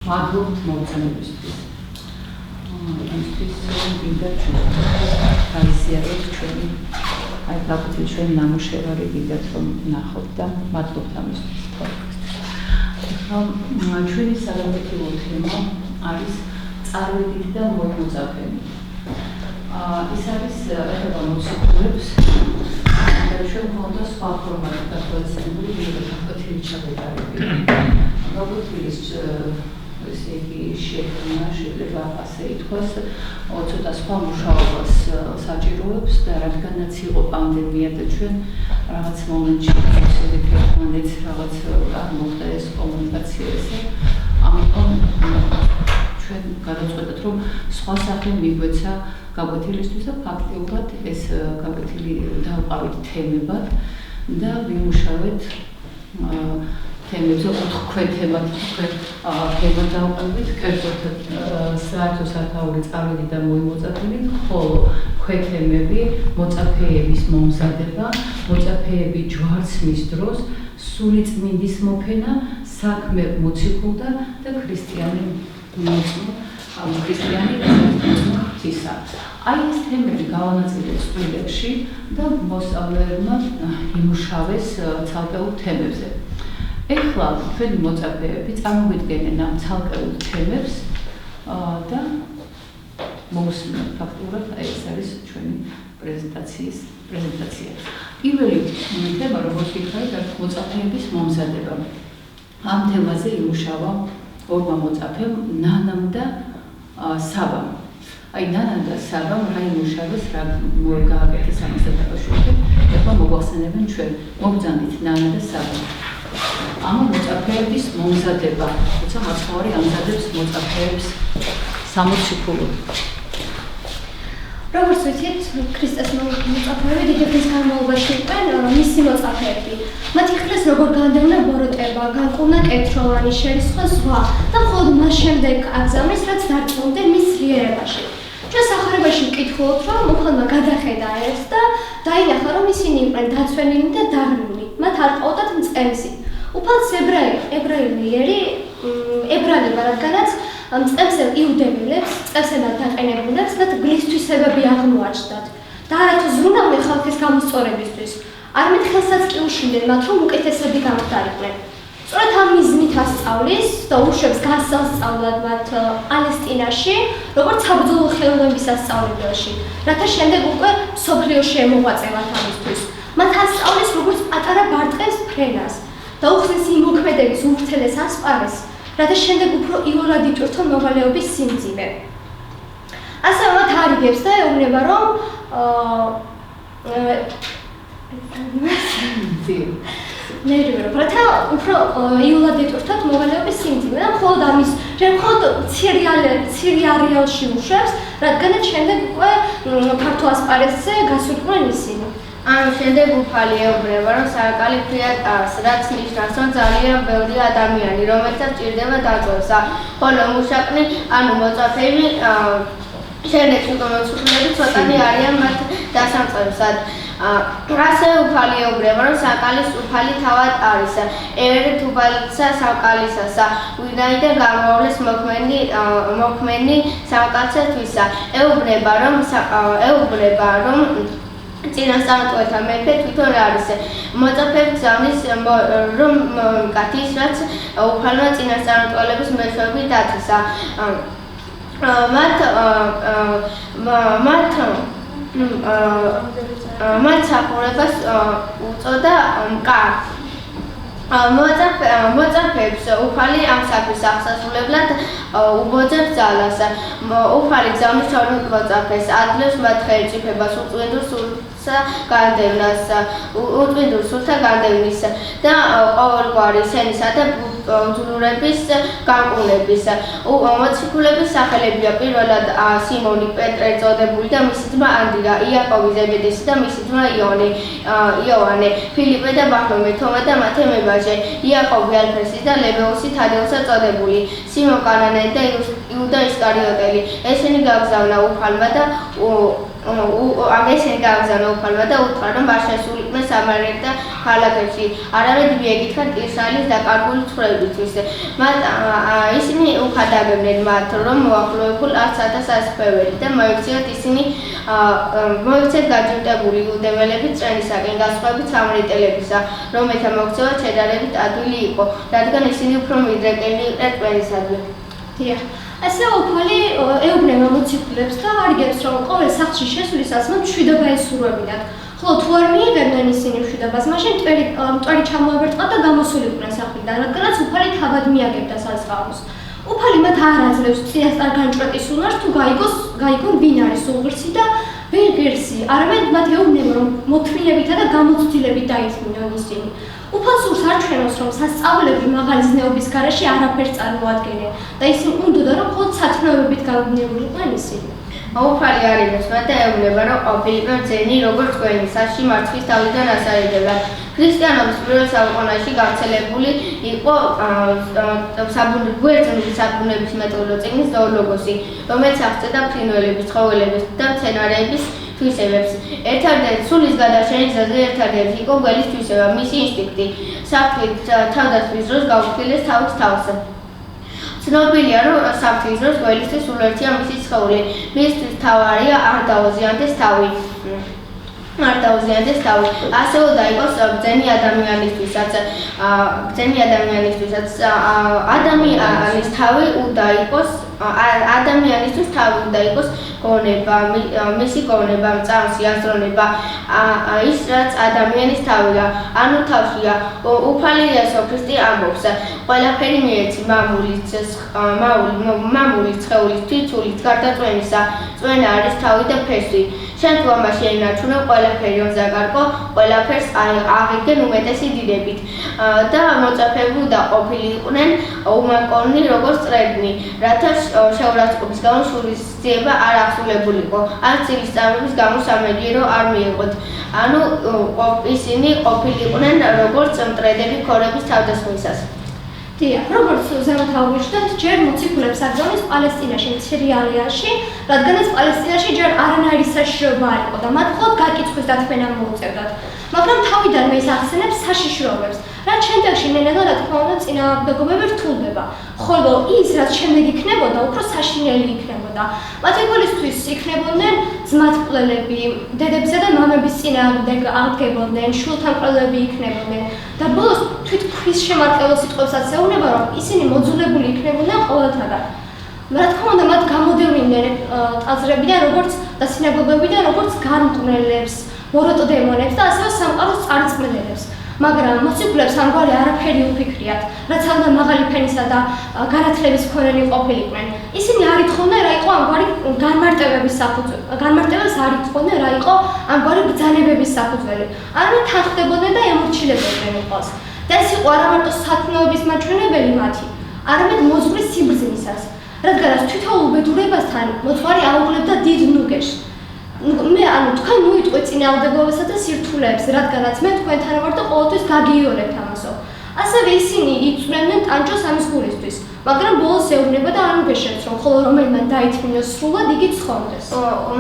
მადლობთ მოგზაურობისთვის. Ისთვის ვინდა გაიზიაროთ ჩვენი აი გაგვიწევ ჩვენი ნამუშევარი ვიდათ რომ ნახოთ და მადლობთ ამისთვის. ჩვენი საგანმანათლებლო თემა არის წარვედით და მოწაფებით. ის არის ეხება მოციქულებს და ჩვენ გვქონდა სხვა ფორმატით დაწესებული ვიდეო ჩაბედარები. როგორც ის ესე იგი შეიძლება ასე ითქვას, ცოტა სხვა მუშაობას საჭიროებს და რადგანაც იყო პანდემია და ჩვენ რაღაც მომენტში ერთმანეთს რაღაც არ მოხდა ეს კომუნიკაცია ესე, ამიტომ ჩვენ გადავწყვეტეთ, რომ სხვა სახე მიგვეცა გაკვეთილისთვის და ფაქტიურად ეს გაკვეთილი დავყავით თემებად და ვიმუშავეთ თემებზე 4 ქვეთემად თემა დავყავით, კერძოდ საერთო სათაური წავედი და მოიმოწაფებით, ხოლო ქვეთემები, მოწაფეების მომზადება, მოწაფეები ჯვარცმის დროს, სულიწმინდის მოფენა, საქმე მოციქულთა და ქრისტიანი ღვთისა. აი ეს თემები გავანაწილეთ სკოლებში და მოსწავლეებმა იმუშავეს ცალკეულ თემებზე. ეხლა ჩვენი მოწაფეები წარმოგვიდგენენ ამ ცალკეულ თემებს და მოусმინოთ ფაქტურად ეს არის ჩვენი პრეზენტაცია. პირველი თემა, როგორც ვიხარით, არის მოწაფეების მომზადება. ამ თემაზე იმუშავა ორმა მოწაფემ, ნანამ და საბამ. აი ნანამ და საბამ რა იმუშავეს, რა გააკეთეს ამასთან დაკავშირებით, ეხლა მოგვახსენებენ ჩვენ. მოგზავნით ნანა და საბა. ამ მოწაფეების მომზადება, როცა მაცხოვარი ამზადებს მოწაფეებს სამოციქულოდ. როგორც ვიცით, ქრისტეს მოწაფეები დიდი ხნის განმავლობაში იყვნენ მისი მოწაფეები. მათ იხილეს როგორ განდევნა ბოროტება, განკურნა კეთროვანი, შერისხვა ზღვა და მხოლოდ მას შემდეგ აგზავნეს, რაც დარწმუნდნენ მის ძლიერებაში. ჩვენ სახარებაში ვკითხულობთ, რომ უხალმა გადახედა ეს და დაინახა, რომ ისინი იყვნენ დაცვენილი და დაღლილი. მათ არ ყავდათ მწყემსი. უფალს ებრაელებმა, რადგანაც მწყემსელ იუდეველებს, წესებად დაყენებულებს მათ გლისთვისებები აღმოაჩნდათ და არათუ ზრუნავდნენ ხალხის გამოსწორებისთვის. არამედ ხელსაც კი უშინდნენ მათ, რომ უკეთესები გამხდარიყვნენ. სწორედ ამ მიზნით ასწავლის და უშვებს გასასწავლად მათ პალესტინაში, როგორც საბრძოლო ხელოვნების სასწავლებელში, რათა შემდეგ უკვე მსოფლიოში ემოღვაწევათ ამისთვის. მათ ასწავლის როგორც პატარა ბარტყებს ფრენას და უხსნის იმ მოქმედების უმრთელეს ასპარეს, რათა შემდეგ უფრო იოლად იტვირთონ მოვალეობის სიმძიმე. ასევე მათ არიგებს და ეუბნება, რომ რათა უფრო იოლად იტვირთოთ მოვალეობის სიმძიმე და მხოლოდ ამის მხოლოდ მცირე არეალში უშვებს, რადგანაც შემდეგ უკვე ფართო ასპარესზე გასულიყვნენ ისინი. ამ შემდეგ უფალი ეუბნება, რომ სარკალი ფრიად არს, რაც ნიშნავს, რომ ძალიან ბევრი ადამიანი, რომელსაც ჭირდება დაწვევსა, ხოლო მუშაკნი, ანუ მოწაფეები, შემდეგში გამოცვლები ცოტანი არიან მათ დასამწევსად. ასე უფალი ეუბნება, რომ საკალის უფალი თავად არის, ერეთ უფალისა საკალისასა, ვინაიდან გამოავლეს მოქმენი საკალისათვისა. ეუბნება, რომ წინასწარმეტყველთა მეფე თვითონ არის. მოწაფეებს გზავნის, რომ მკათის, რაც უფალმა წინასწარმეტყველების მეშვეობით დაწესა. მათ საყურებას უწოდა მკარ. მოწაფეებს უფალი ამ საქმის აღსასრულებლად უბოძებს ძალას. უფალი გზავნის ორ მოწაფეს, ადლევს მათ ხელისუფლებას უწმინდურ სულთა განდევნის და ყოველგვარი სენისა და ბრძოლების განკურნების. მოციქულების სახელებია პირველად სიმონი პეტრე წოდებული და მისი ძმა ანდრია, იაკოვი ზებედესი და მისი ძმა იოანე, ფილიპე და ბართლომე, თომა და მათე მებაჟე, იაკოვი ალფრესი და ლევეუსი თადეუსა წოდებული, სიმონ კანანე იოანე და იუდა ისკარიოტელი. ესენი გაგზავნა უფალმა და ესენი გაგზავნა უფალმა და უთხრა, რომ არ შესულიყვნენ სამარიელთა ქალაქებში, არამედ მიეკითხათ ისრაელის დაკარგული ცხოვრებისთვის. ისინი უხადაგებდნენ მათ, რომ მოახლოებულ არცათა სასწრაფოები და მოიქცეთ გაჯილდებული იუდეველების წრენისაკენ, განსხვავებით სამარიელთებისა, რომელთა მოქცევა შედარებით ადვილი იყო, რადგან ისინი უფრო მიდრეკილი იყვნენ წვენისადმი. დიახ. ასე უფალი ეუბნება მოციქულებს და არიგებს, რომ ყოველ სახლში შესვლისას მათ მშვიდობა ესურვებინათ. ხოლო თუ არ მიიღებდნენ ისინი მშვიდობას, მაშინ მტვერი ჩამოაბერტყა და გამოსულიყვნენ სახლიდან, რადგანაც უფალი თავად მიაგებდა საზღაურს. უფალი მათ არ აძლევს წინასწარ განჭვრეტის უნარს თუ გაიგონ ვინ არის უღირსი და ვერ ღირსი, არამედ მათ ეუბნება, რომ მოთმინებითა და გამოცდილებით დაითმინონ ისინი. უფალს სურს არ ჩვენოს, რომ სასწაულები მაღალი ზნეობის გარეშე არაფერს წარმოადგენენ და ისინი უნდოდა, რომ მხოლოდ სათნოებებით გამგნიებულიყვნენ ისინი. უფალი არიდებს მათ და ეუბნება, რომ ყოფილიყო ძენი როგორც კვენი, საში მარცხის თავიდან ასარებდათ. ქრისტიანობის პირველ საუკუნეში გავრცელებული იყო გვერდზნული საბუნების მეტყველო წიგნის ზოოლოგოსი, რომელიც აღწერდა ფრინველების, ცხოველების და მცენარეების თვისებებს. ერთადერთი სულის გადაშენის გზაზე ერთადერთი იყო გველის თვისება, მისი ინსტინქტი. საფრთხით თავდასხმის დროს გაუფრთხილეს თავის თავს. ცნობილია, რომ საფრთხის დროს გველისთვის სულ ერთია მისი სხეული. მისთვის თავარია არ დაუზიანდეს თავი. ასევე დაიყოს ბრძენი ადამიანისთვისაც. ადამიანისთვის თავი უნდა იყოს გონება, მისი გონება, მწამსი, აზროვნება, ის რაც ადამიანის თავია, ანუ თავშია. უფალი იესო ქრისტე ამბობს, ყველაფერი მიეცი მამული, სხეულის, თვითულით, გარდა წვენისა, წვენა არის თავი და ფესვი. შენ თუ ამაში ენარჩუნე ყველაფერი ოზაგარკო, ყველაფერს აღიდგენ უმეტესი დიდებით და მოწაფებული და ყოფილი იყვნენ უმაკონი როგორც წრედნი, რათა შეურაცხყოფის გამო შურისძიება არ აღსრულებულიყო, არც ცილის წარმოების გამო სამედიერო არ მიიღოთ. ანუ ისინი ყოფილი იყვნენ როგორც მტრედები ქორების თავდასხმისას. დიახ, როგორც ზემოთ აღვნიშნეთ, ჯერ მოციქულებს აგზავნეს პალესტინაში, მცირე არეალში, რადგანაც პალესტინაში ჯერ არანაირი საშიშროება არ იყო და მათ მხოლოდ გაკიცხვის დათმენა მოუწევდათ. მაგრამ თავიდანვე ის ახსენებს საშიშროებებს, რაც შემდეგში ნელ-ნელა რა თქმა უნდა წინააღმდეგობები რთულდება, ხოლო ის, რაც შემდეგ იქნებოდა, უფრო საშინელი იქნებოდა. მათი გულისთვის იქნებოდნენ ძმათმკვლელები, დედებისა და მამების წინააღმდეგ აღდგებოდნენ, შვილთამკვლელები იქნებოდნენ და ბოლოს თვით ქვის შემარტყელო სიტყვებსაც ეუბნება, რომ ისინი მოძულებული იქნებოდნენ ყოველთაგან. რა თქმა უნდა, მათ გამოდევნიდნენ ტაძრებიდან, როგორც და სინაგოგებიდან, როგორც განმკვლელებს, მოროტ დემონებს და ასევე სამყაროს წარწმენელებს. მაგრამ მოციქულებს ამგვარი არაფერი უფიქრიათ, რაც ამდა მაღალი ფენისა და განათლების მქონენი ყოფილიყვნენ. ისინი არ ითხოვდნენ, რა იყო ამგვარი განმარტებების საფუძველი. განმარტებებს არ ითხოვდნენ, რა იყო ამგვარი ბრძანებების საფუძველი. არამედ თანხმდებოდნენ და ემორჩილებოდნენ უყოს. და ეს იყო არა მარტო სათნოების მაჩვენებელი მათი, არამედ მოძღვრის სიბრძნისას, რადგანაც თითოეულ უბედურებასთან მოძღვარი აუღლებდა დიდ ნუგეშს. თქვენ მოიტყვეთ წინააღმდეგობასა და სირთულეებს, რადგანაც მე თქვენთან ვარ და ყოველთვის გაგიორებთ ამასო. ასევე ისინი იწვევდნენ ტანჯოს ამის გულისთვის, მაგრამ ბოლოს ეუბნება და არ მგეშებს, რომ ხოლო რომელმან დაითმინოს სრულად იგი ცხონდეს.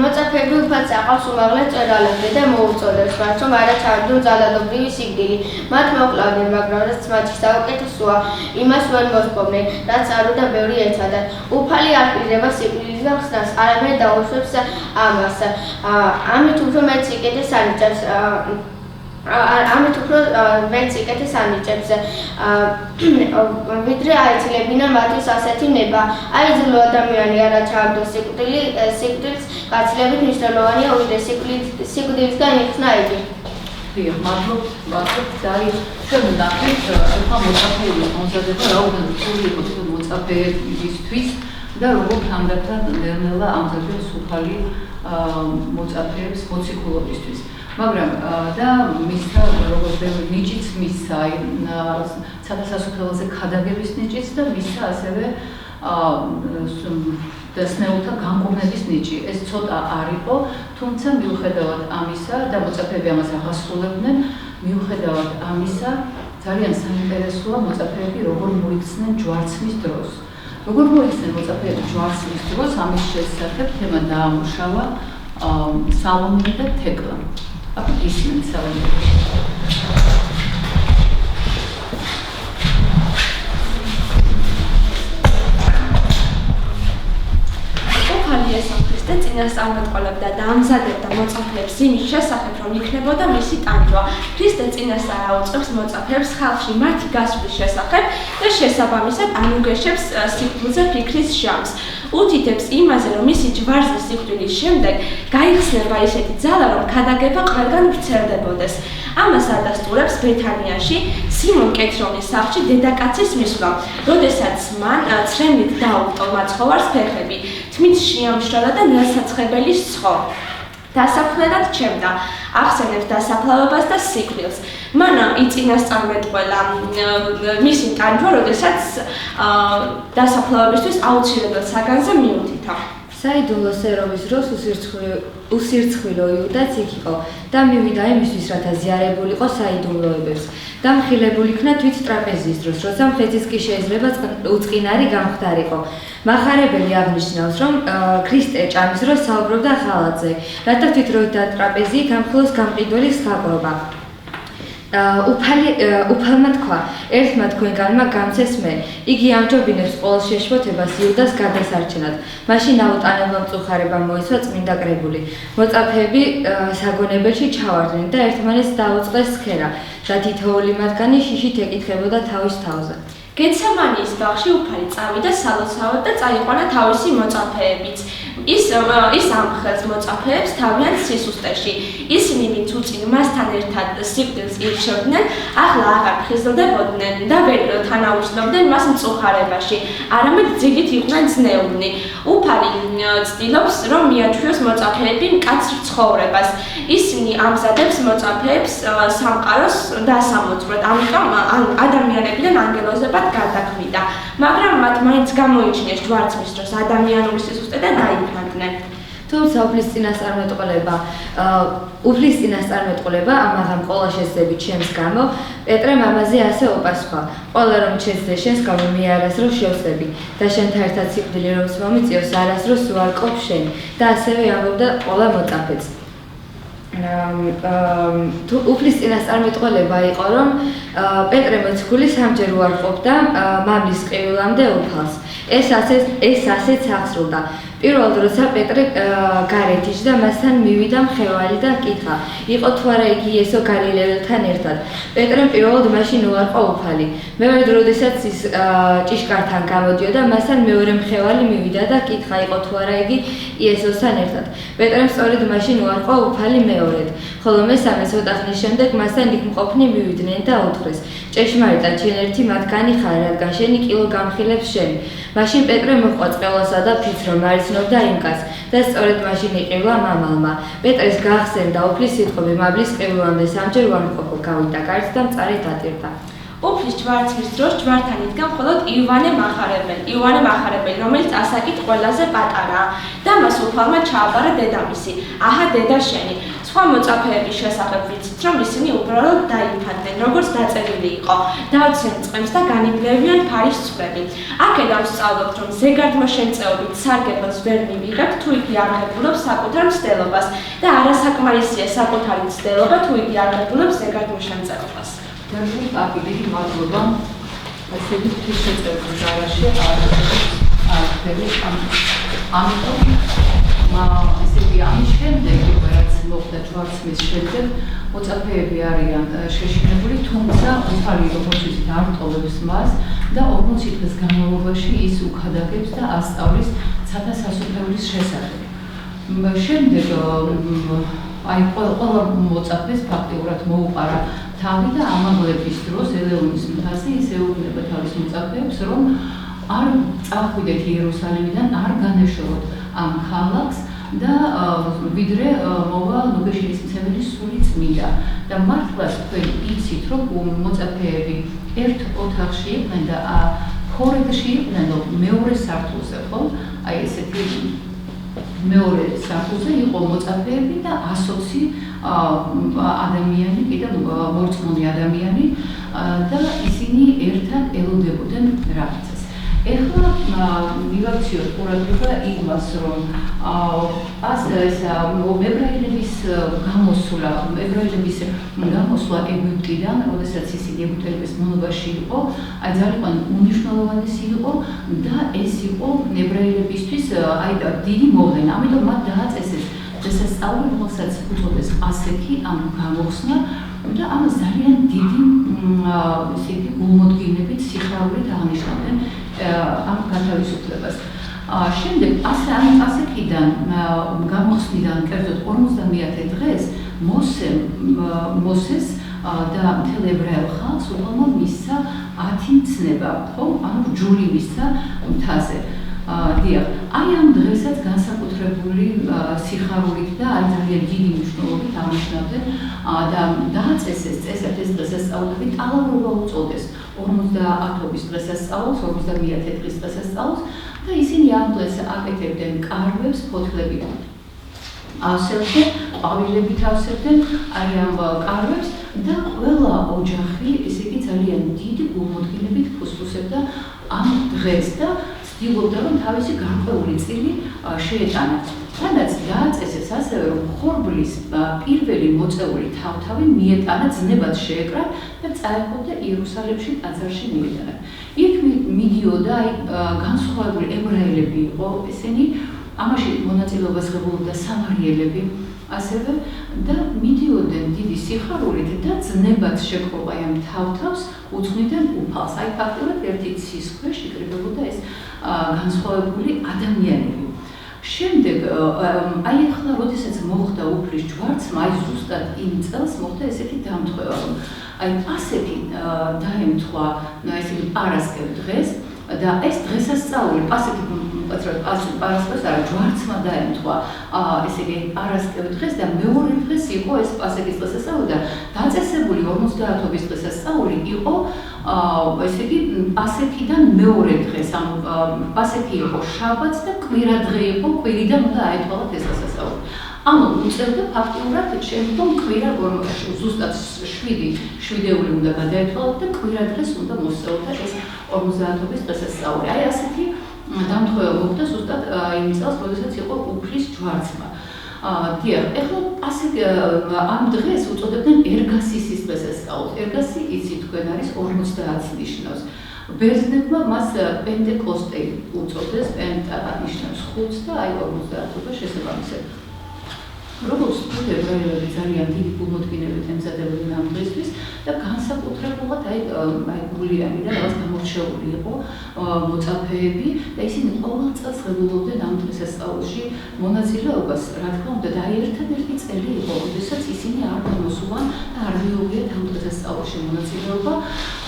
მოწაფეები უფალს აყავს უმაღლეს მწერალებზე და მოუწოდებს მათ, რომ არა ჩავარდონ ძალადობრივი სიკვდილი. მათ მოკლავდნენ, მაგრამ რაც მათი საუკეთესოა, იმას ვერ მოსპობდნენ, რაც არ უნდა ბევრი ეცადათ. უფალი არ პირდება სიკვდილისგან ხსნას, არამედ დაუშვებს ამას. ამით უფრო მეტ სიკეთეს ანიჭებს. ვიდრე აეცილებინა მათთვის ასეთი ნება. აიძულო ადამიანი არა ჩააგდოს სიკვდილს გაცილებით მნიშვნელოვანია, ვიდრე სიკვდილისგან იხსნა იგი. მადლობთ და ჩვენ ვნახეთ ახლა მოწაფეების მომზადება რა უნდა რთული იყო მოწაფეებისთვის და როგორ თანდათან ნელ-ნელა ამზადებენ უფალი მოწაფეებს მოციქულობისთვის. მაგრამ და მისცა როგორც ბევრი ნიჭიც მისცა ციხესასუფეველზე ქადაგების ნიჭიც და მისცა ასევე დასნეულთა განკურნების ნიჭი. ეს ცოტა არ იყო, თუმცა მიუხედავად ამისა და მოწაფეები ამას აღასრულებდნენ, მიუხედავად ამისა ძალიან საინტერესოა მოწაფეები როგორ მოიქცნენ ჯვარცმის დროს. როგორ მოიხსნა მოწაფეები ჯვარცმის დროს ამის შესახებ თემა დაამუშავა სალომე და თეკლა. აქ ისინი სალომე. და წინასწარმეტყველებდა და ამზადებდა მოწაფეებს იმის შესახებ, რომ იქნებოდა მისი ტანჯვა. ქრისტე წინასწარ აუწყებს მოწაფეებს ხალხში მათი გასვლის შესახებ და შესაბამისად ანუგეშებს სიკვდილზე ფიქრის ჟამს. უთითებს იმაზე, რომ მისი ჯვარზე სიკვდილის შემდეგ გაიხსნება ისეთი ძალა, რომ ქადაგება ყველგან ვრცელდებოდეს. ამას ადასტურებს ბეთანიაში სიმონ კეთრონის სახლში დედაკაცის მისვლა, როდესაც მან ცრემლით დაუყო მაცხოვარს ფეხები, თმით შეამშრალა და ნასაცხებელის ცხო. დასაფლელად ჩემდა, ახსენებს დასაფლავებას და სიკვდილს. მან იწინასწარმეტყველა მისი ტანჯვა, როდესაც დასაფლავებისთვის აუცილებელ საგანზე მიუთითა. საიდუმლო სერობის დროს უსირცხვილო იუდაც იქ იყო და მივიდა იმისთვის, რათა ზიარებულიყო საიდუმლოებებს და მხილებული იქნა თვით ტრაპეზის დროს, როცა მხეცის კი შეიძლება უწყინარი გამხდარიყო. მახარებელი აღნიშნავს, რომ ქრისტე ჭამის დროს საუბრობდა ხალათზე, რათა თვითროითა ტრაპეზი გამხილოს გამყიდველი სხაგრობა. უფალმა თქვა, ერთმა თქვენგანმა გამცეს მე. იგი ამჯობინებს ყოველ შეშფოთებას იუდას გადასარჩენად. მაშინ აუტანელმა მწუხარებამ მოისვა წმინდა კრებული. მოწაფეები საგონებელში ჩავარდნენ და ერთმანეთს დაუწყეს სქერა და თითოეული მათგანი შიშით ეკითხებოდა თავის თავზე. გეცემანიის ბაღში უფალი წავიდა სალოცავად და წაიყვანა თავისი მოწაფეებიც. ის ამხელს მოწაფეებს თავიანთ სისუსტეში. ისინი ვინც უწინ მასთან ერთად სიკვდილს ირჩევდნენ, ახლა აღარ ხიზლდებოდნენ და ვერ თანაუგრძნობდნენ მას მწუხარებაში, არამედ ძილით იყვნენ ძნეულნი. უფალი ცდილობს, რომ მიაჩვიოს მოწაფეები მკაცრ ცხოვრებას. ისინი ამზადებს მოწაფეებს სამყაროს დასამოწმედ, ამიტომ ადამიანებიდან ანგელოზებად გადაქმნიდა, მაგრამ მათ მაინც გამოიჩინეს ჯვარცმის დროს ადამიანური სისუსტე და დაიფანტნენ. თუმცა უფლის წინასწარმეტყველება ამაღამ ყოლა შეძებით ჩემს გამო, პეტრე მამაზე ასე ოპასხვა. ყველა რომ შეძდე შენს გამო მე არასდროს შევსები და შენთან ერთად სიკვდილი რომს მომიწიოს არასდროს უარყოფ შენ და ასევე ამბობდა ყოლა მოწაფეც. უფლის წინასწარმეტყველება იყო, რომ პეტრე მოციქული სამჯერ უარყოფდა მამლის ყივილამდე უფალს. ეს ასეც აღსრულდა. პირველად როცა პეტრე გარეთ იჯდა, მასთან მივიდა მხევარი და კითხა, იყო თუ არა იგი იესო გალილეელთან ერთად. პეტრემ პირველად მაშინ უარყო უფალი. მეორე როდესაც ის ჭიშკართან გამოდიოდა, მასთან მეორე მხევარი მივიდა და კითხა, იყო თუ არა იგი იესოსთან ერთად. პეტრემ სწორედ მაშინ უარყო უფალი მეორედ, ხოლო მესამე ცოტა ხნის შემდეგ მასთან იქ მყოფნი მივიდნენ და უთხრეს, ჭეშმარიტად შენ ერთი მათგანი ხარ, რადგან შენი კილო გამხილებს შენ. მაშინ პეტრე მოჰყვა წყელასა და ფიცს, რომ არიცნობდა იმ კაცს და სწორედ მაშინ იყილა მამალმა. პეტრეს გაახსენდა უფლის სიტყვები, მამლის ყივილამდე სამჯერ უარყოფო, გავიდა გარეთ და მწარე დატირდა. უფლის ჯვარცმის დროს ჯვართან იდგა მხოლოდ იოანე მახარებელი, რომელიც ასაკით ყველაზე პატარაა და მას უფალმა ჩააბარა დედამისი. აჰა დედა შენი. სხვა მოწაფეების შესახებ ვიცით, რომ ისინი უბრალოდ დაიფანტნენ, როგორც დაწერილი იყო. დავცენ წყემს და განიბლევიან ფარის ცხრები. აქედან ვსწავლობთ, რომ ზეგარდმოშენწეობით სარგებელს ვერ მივიღებთ, თუ იგი არ ღებულობს საკუთარ მცდელობას და არასაკმარისია საკუთარი მცდელობა, თუ იგი არ ღებულობს ზეგარდმოშენწეობას. პაპი დიდი მადლობა. ასეთი შეწევრის ზარაში ამიტომ ესეთი ამის შემდეგ, რაც მოხდა ჯვარცმის შემდეგ, მოწაფეები არიან შეშინებული, თუმცა უფალი როგორც ვიცით არ ტოვებს მას და 40 დღის განმავლობაში ის უქადაგებს და ასწავლის ცათა სასუფეველის შესახებ. შემდეგ აი ყველა მოწაფეს ფაქტიურად მოუყარა თავი და ამაღლების დროს ელეონის მთაზე ის ეუბნება თავის მოწაფეებს, რომ არ წახვიდეთ იერუსალიმიდან, არ განეშოროთ ამ ქალაქს და ვიდრე მოვა ლუგეშენის მცემელი სული წმინდა და მართლაც თქვენ იცით, რომ მოწაფეები ერთ ოთახში იყვნენ და ხორეგში იყვნენ მეორე სართულზე, ხო? აი ესეთი მეორე სართულზე იყო მოწაფეები და 120 ადამიანი, კიდევ მორწმუნე ადამიანი და ისინი ერთად ელოდებოდნენ რაღაცას. ეხლა მივაქციოთ ყურადღება იმას, რომ ებრაელების გამოსვლა ეგვიპტიდან, როდესაც ისინი ეგვიპტელების მონობაში იყო, ძალიან უნიშნულოვანესი იყო და ეს იყო ებრაელებისთვის დიდი მოვლენა. ამიტომ მათ დააწესეს დღესასწაული, რომელსაც უწოდეს პასექი, ანუ გამოხსნა და ამას ძალიან დიდი გულმოდგინებით, სიხარულით აღნიშნავდნენ ამ გათავისუფლებას. შემდეგ პასექიდან გამოხსნიდან კერძოდ 50 დღეს მოსეს და მთელ ებრაელ ხალხს უღალმა მისცა 10 ცნება, ხო? ანუ ჯული მისცა მთაზე. დიახ, აი ამ დღესაც განსაკუთრებული სიხარულით და ძალიან დიდი მნიშვნელობით აღნიშნავდნენ და დააწესეს წესად ეს დღესასწაულები ტალავრობა უწოდეს 50-ობის დღესასწაულს, 50 დღის დღესასწაულს და ისინი ამ დღეს აკეთებდნენ კარვებს, ფოთლებით ავსებდნენ, ყვავილებით ავსებდნენ აი ამ კარვებს და ყველა ოჯახი, ესე იგი ძალიან დიდი გულმოდგინებით ფუსფუსებდა ამ დღეს და ცდილობდა, რომ თავისი გარკვეული წილი შეეტანა. თანაც დააწესეს ასევე, რომ ხორბლის პირველი მოწეული თავთავი მიეტანა, ძნებად შეეკრა და წაეходა იერუსალიმში ტაძარში მიეტანა. იქ მიდიოდა განსხვავებული ებრაელები იყო, ესენი ამაში მონაწილეობას ღებულობდა სამარიელები, ასევე და მიდიოდნენ დიდი სიხარულით და ძნებად შეკრობა ამ თავთავს უძღვნიდნენ უფალს. აი ფაქტობრივად ერთი ცის ქვეშ იკრიბებოდა ეს განსხვავებული ადამიანები. შემდეგ აი ახლა როდესაც მოხდა უფლის ჯვარცმა, აი ზუსტად იმ წელს მოხდა ესეთი დამთხვევა, რომ აი პასექი დაემთხვა ესეთი პარასკევ დღეს და ეს დღესასწაული პასექი პარასკევს არა ჯვარცმა დაემთხვა ესე იგი პარასკევ დღეს და მეორე დღეს იყო ეს პასექის დღესასწაული და დაწესებული 50-ობის დღესასწაული იყო ესე იგი პასექიდან მეორე დღეს, ანუ პასექი იყო შაბათს და კვირადღე იყო, კვირიდან უნდა აეთვალათ ეს დღესასწაული. ანუ უწევდა ფაქტიურად შემდგომ კვირა ზუსტად 7 უნდა გადაეთვალათ და კვირადღეს უნდა მოსწევდა ეს 50-ობის დღესასწაული. აი ასეთი დამთხვევა მოხდა ზუსტად იმ წელს, როდესაც იყო უფლის ჯვარცმა. დიახ, ეხლა ამ დღეს უწოდებდნენ ერგასისის დღესასწაულს. ერგასი იცით თქვენ არის 50 ნიშნავს. ბერძნებმა მას პენტეკოსტე უწოდეს, პენტა ნიშნავს 5 და აი 50-ობა შესაბამისად. როგორც თქვით, ებრაელები ძალიან დიდი გულმოდგინებით ემზადებოდნენ ამ დღესთვის და განსაკუთრებულად აი გულიანი და რაღაც გამორჩეული იყო მოწაფეები და ისინი ყოველ წელს ღებულობდნენ ამ დღესასწაულში მონაწილეობას, რა თქმა უნდა, და ერთადერთი წელი იყო, როდესაც ისინი არ გამოსულან და არ მიუღიათ ამ დღესასწაულში მონაწილეობა.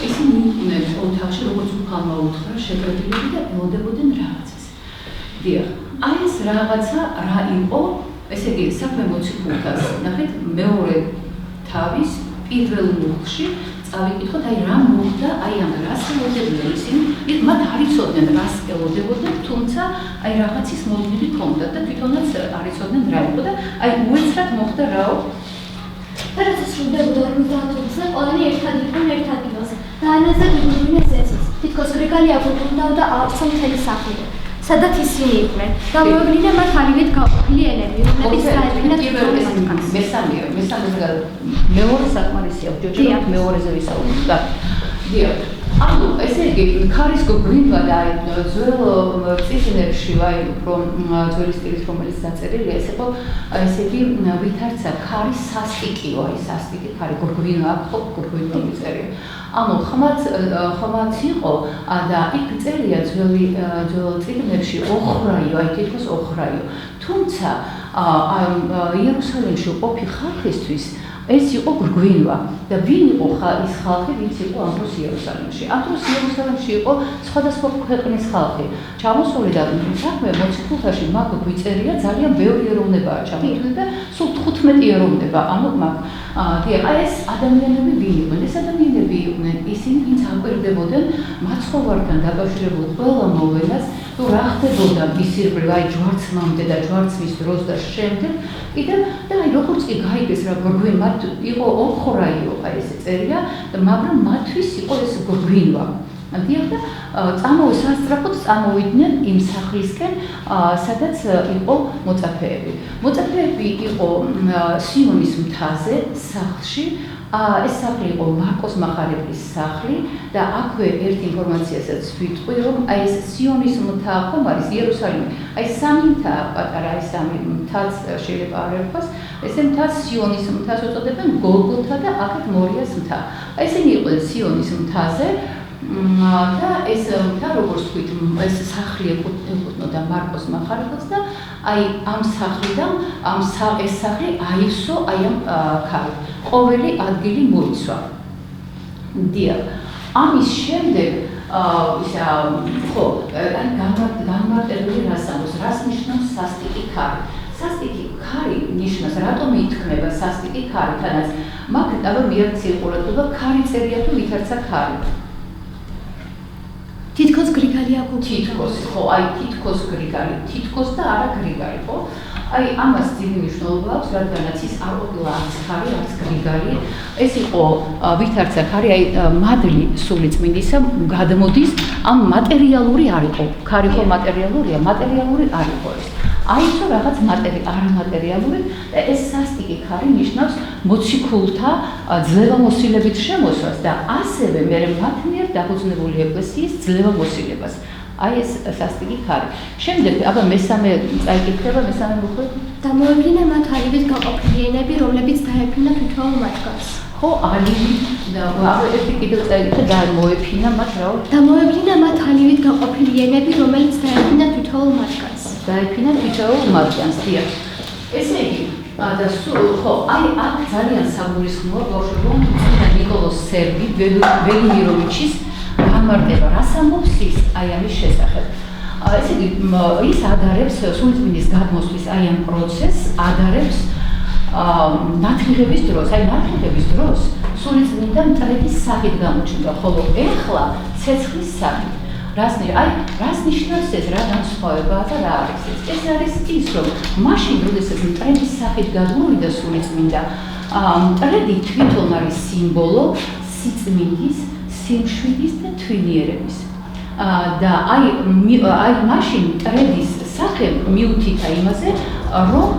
ისინი იყვნენ ოთახში, როგორც უფალმა უთხრა, შეკრებილები და ელოდებოდნენ რაღაცას. დიახ, აი ეს რაღაცა რა იყო? ესე იგი, საქმე მოციქულთას, ნახეთ, მეორე თავის პირველ მუხლში წავიკითხოთ, აი რა მოხდა, აი ამ რას ელოდებოდნენ ისინი, მათ არ იცოდნენ რას ელოდებოდნენ, თუმცა აი რაღაცის მოვლენები ჰქონდათ და თვითონაც არ იცოდნენ რა იყო და აი უეცრად მოხდა რაო? და რაც სრულდებოდა 50-ზე, ყველანი ერთად იყვნენ ერთ ადგილას და ანაზე გიგურინეს ეცეს. თითქოს გრიგალი აგვიბრუნდაო და აავსო მთელი სახლი. სადაც ისინი იყვნენ. გამოევლინე მათ არივეთ გაყოფილი ენები, რომლებიც დაეფინათ პირველი მესამე მეორე საკმარისია, ჯოჯობთ მეორეზე ვისაუბროთ და დიახ. ანუ ესე იგი, ქარის გვინდა და აი ძველ წიგნებში, აი უფრო ძველი სტილის რომელიც დაწერილია, ეს იყო ესე იგი ვითარცა ქარის სასტიკიო, აი სასტიკი ქარი გვინდა, ხო, გვინდა მიწერია. ანუ ხმაც იყო და იქ წერია ძველ წიგნებში ოხრაიო, აი თითქოს ოხრაიო. თუმცა იერუსალიმში ყოფი ხალხისთვის ეს იყო გვინვა და ვინ იყო ის ხალხი, ვინც იყო ამ დროს იერუსალიმში. ამ დროს იერუსალიმში იყო სხვადასხვა ქვეყნის ხალხი. ჩამოსული და საქმე მოციქულთაში მაგ გვიწერია ძალიან ბევრი ეროვნებაა ჩამოსული და სულ 15 ეროვნება. ანუ მაგ დიახ, აი ეს ადამიანები ვინ იყვნენ? ეს ადამიანები იყვნენ ისინი, ვინც აკვირდებოდნენ მაცხოვართან დაკავშირებულ ყველა მოვლენას, თუ რა ხდებოდა მისირბლივ აი ჯვარცმამდე და ჯვარცმის დროს და შემდეგ კიდევ და აი როგორც კი გაიგეს რა გვინ მათ იყო ოხრაიო, აი ესე წერია და მაგრამ მათთვის იყო ეს გვინვა. დიახ და სასწრაფოდ წამოვიდნენ იმ სახლისკენ, სადაც იყო მოწაფეები. მოწაფეები იყო სიონის მთაზე, სახლში. ეს სახლი იყო მარკოს მახარებლის სახლი და აქვე ერთ ინფორმაციასაც ვიტყვი, რომ აი ეს სიონის მთა ხომ არის იერუსალიმი. აი სამი მთა პატარა ეს სამი მთაც შეიძლება არ ერქვას. ესე მთას სიონის მთას უწოდებენ გოლგოთა და აქეთ მორიას მთა. აი ესენი იყვნენ სიონის მთაზე და ეს მთა როგორც ვთქვით, ეს სახლი ეკუთვნოდა მარკოს მახარებელს და აი ამ სახლიდან ეს სახლი აივსო აი ამ ქარით. ყოველი ადგილი მოიცვა. დიახ. ამის შემდეგ ხო, განმარტებული რას ამბობს, რას ნიშნავს სასტიკი ქარი. სასტიკი ქარი ნიშნავს, რატომ ითქმება სასტიკი ქარი, თანაც მაგ აბა მიაქცია ყურადღება, ქარი წერია თუ ვითარცა ქარი. თითქოს გრიგალი აქვს. თითქოს, ხო, აი თითქოს გრიგალი, თითქოს და არა გრიგალი, ხო? აი ამას დიდი მნიშვნელობა აქვს, რადგანაც ის არ ყოფილა არც ქარი, არც გრიგალი. ეს იყო ვითარცა ქარი, აი მადლი სულიწმინდისა გადმოდის ამ მატერიალური არ იყო. ქარი ხო მატერიალურია, მატერიალური არ იყო ეს. აიცო რაღაც არამატერიალური და ეს სასტიკი ქარი ნიშნავს მოციქულთა ძლევამოსილებით შემოსვას და ასევე მერე მათ მიერ დაფუძნებული ეკლესიის ძლევამოსილებას. აი ეს სასტიკი ქარი. შემდეგ აბა მესამე წაიკითხება, მესამე მოხდა. დამოევლინა მათ ალივით გაყოფილი ენები, რომლებიც დაეფინა თითოეულ მათგანს. ხო, ალივით და აბა ერთი კიდევ წაიკითხე და მოეფინა მათ რა? დამოევლინა მათ ალივით გაყოფილი ენები, რომელიც დაეფინა თითოეულ მათგანს. დაეფინა თითოეულ მათგანს, დიახ. ესე იგი, და ხო, აი აქ ძალიან საგულისხმოა ბავშვებო, ნიკოლოზ სერგი ველიმიროვიჩის გამარტება, რას ამბობს ის აი ამის შესახებ. ესე იგი, ის ადარებს სულიწმინდის გადმოსვლის აი ამ პროცესს, ადარებს ნათლიღების დროს, აი ნათლიღების დროს სულიწმინდა მტრედის სახით გამოჩნდა, ხოლო ეხლა ცეცხლის სახით. რას ნიშნავს ეს, რა განსხვავებაა და რა არის ეს? ეს არის ის, რომ მაშინ, როდესაც მტრედის სახით გადმოვიდა სულიწმინდა, მტრედი თვითონ არის სიმბოლო სიწმინდის, სიმშვიდის და თვინიერების. და აი მაშინ მტრედის სახე მიუთითა იმაზე, რომ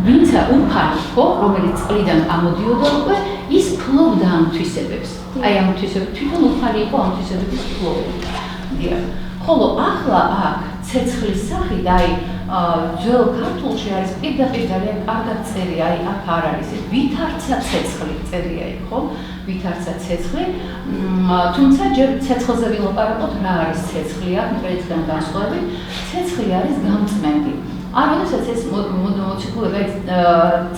ვინც უფალი ხო, რომელიც წყლიდან ამოდიოდა უკვე, ის ფლობდა ამ თვისებებს. აი ამ თვისებებს თვითონ უფალი იყო ამ თვისებების ფლობელი. ხოლო ახლა აქ ცეცხლის სახით, აი ძველ ქართულში არის პირდაპირ ძალიან კარგად წერია, აი აქ არ არის ვითარცა ცეცხლი წერია იქ, ხო? ვითარცა ცეცხლი, თუმცა ჯერ ცეცხლზე ვილაპარაკოთ, რა არის ცეცხლი აქ, მტრედისგან განსხვავებით, ცეცხლი არის გამწმენდი. არ როდესაც ეს მოციქულება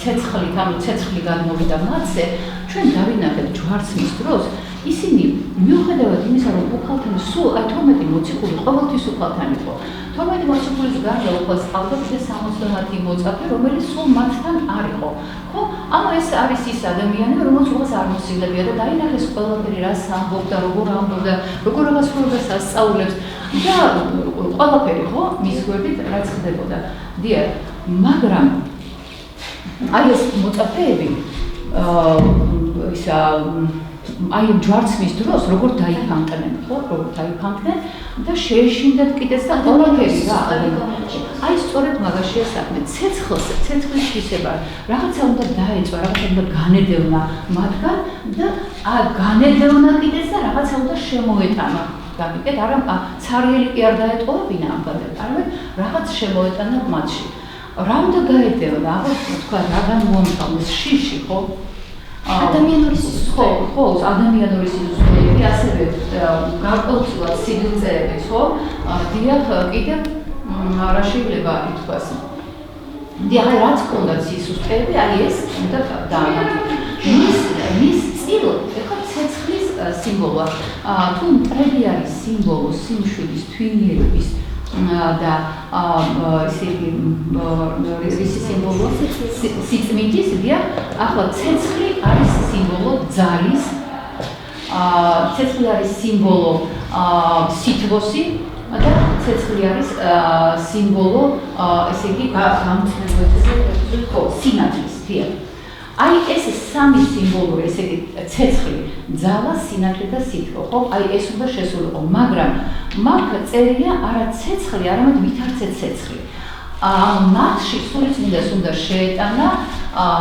ცეცხლით, ანუ ცეცხლი გადმოვიდა მათზე, ჩვენ დავინახეთ ჯვარცმის დროს, ისინი მიუხედავად იმისა, რომ უფალთან სულ აი 12 მოციქული ყოველთვის უფალთან იყო. 12 მოციქულის გარდა უფალს ჰყავდა კიდე 70 მოწაფე, რომელიც სულ მათთან არ იყო. ხო? ანუ ეს არის ის ადამიანები, რომელსაც უღაც არ მოსილებია და დაინახეს ყველაფერი, რას ამბობდა, როგორ ამბობდა, როგორ აღასრულებდა სასწაულებს და ყველაფერი, ხო? მის გვერდით რაც ხდებოდა. დიახ, მაგრამ აი ეს მოწაფეები აი ჯვარცმის დროს როგორ დაიფანტნენ, ხო? როგორ დაიფანტნენ და შეეშინდათ კიდეც და ყველაფერი რა. აი სწორედ მაგაშია საქმე. ცეცხლის თვისება რაღაცა უნდა დაეწვა, რაღაცა უნდა განედევნა მათგან და განედევნა კიდეც და რაღაცა უნდა შემოეტანა. გამიგეთ, არა ცარიელი კი არ დაეტოვებინა ამ გადაგ, არამედ რაღაც შემოეტანა მათში. რა უნდა გაედევნა, აღარ თქვა, რა განმოამტყამეს შიში, ხო? ადამიანური სიცოცხლე. ხო, ადამიანური სიცოცხლეები, ასევე გარკვეულწილად სიგრძეების, ხო? დიახ, კიდევ რა შეიძლება ითქვას. დიახ, რაც ჰქონდათ სისუსტეები, აი ეს უნდა დაამატოთ. მის წილ, ეხლა ცეცხლის სიმბოლოა. თუ მტრედი არის სიმბოლო სიმშვიდის, თვინიერების და ისეთი სიმბოლო სიწმინდის, დიახ, ახლა ცეცხლი არის სიმბოლო ძალის, ცეცხლი არის სიმბოლო სითბოსი და ცეცხლი არის სიმბოლო, ესე იგი, გამწნეველი, ხო, სინათლის, დიახ. აი ეს სამი სიმბოლური, ესე იგი ცეცხლი, ძალა, სინათლე და სითბო, ხო? აი ეს უნდა შესულიყო, მაგრამ მაგ წერია არა ცეცხლი, არამედ ვითარცე ცეცხლი. მათში სულიწმინდას უნდა შეეტანა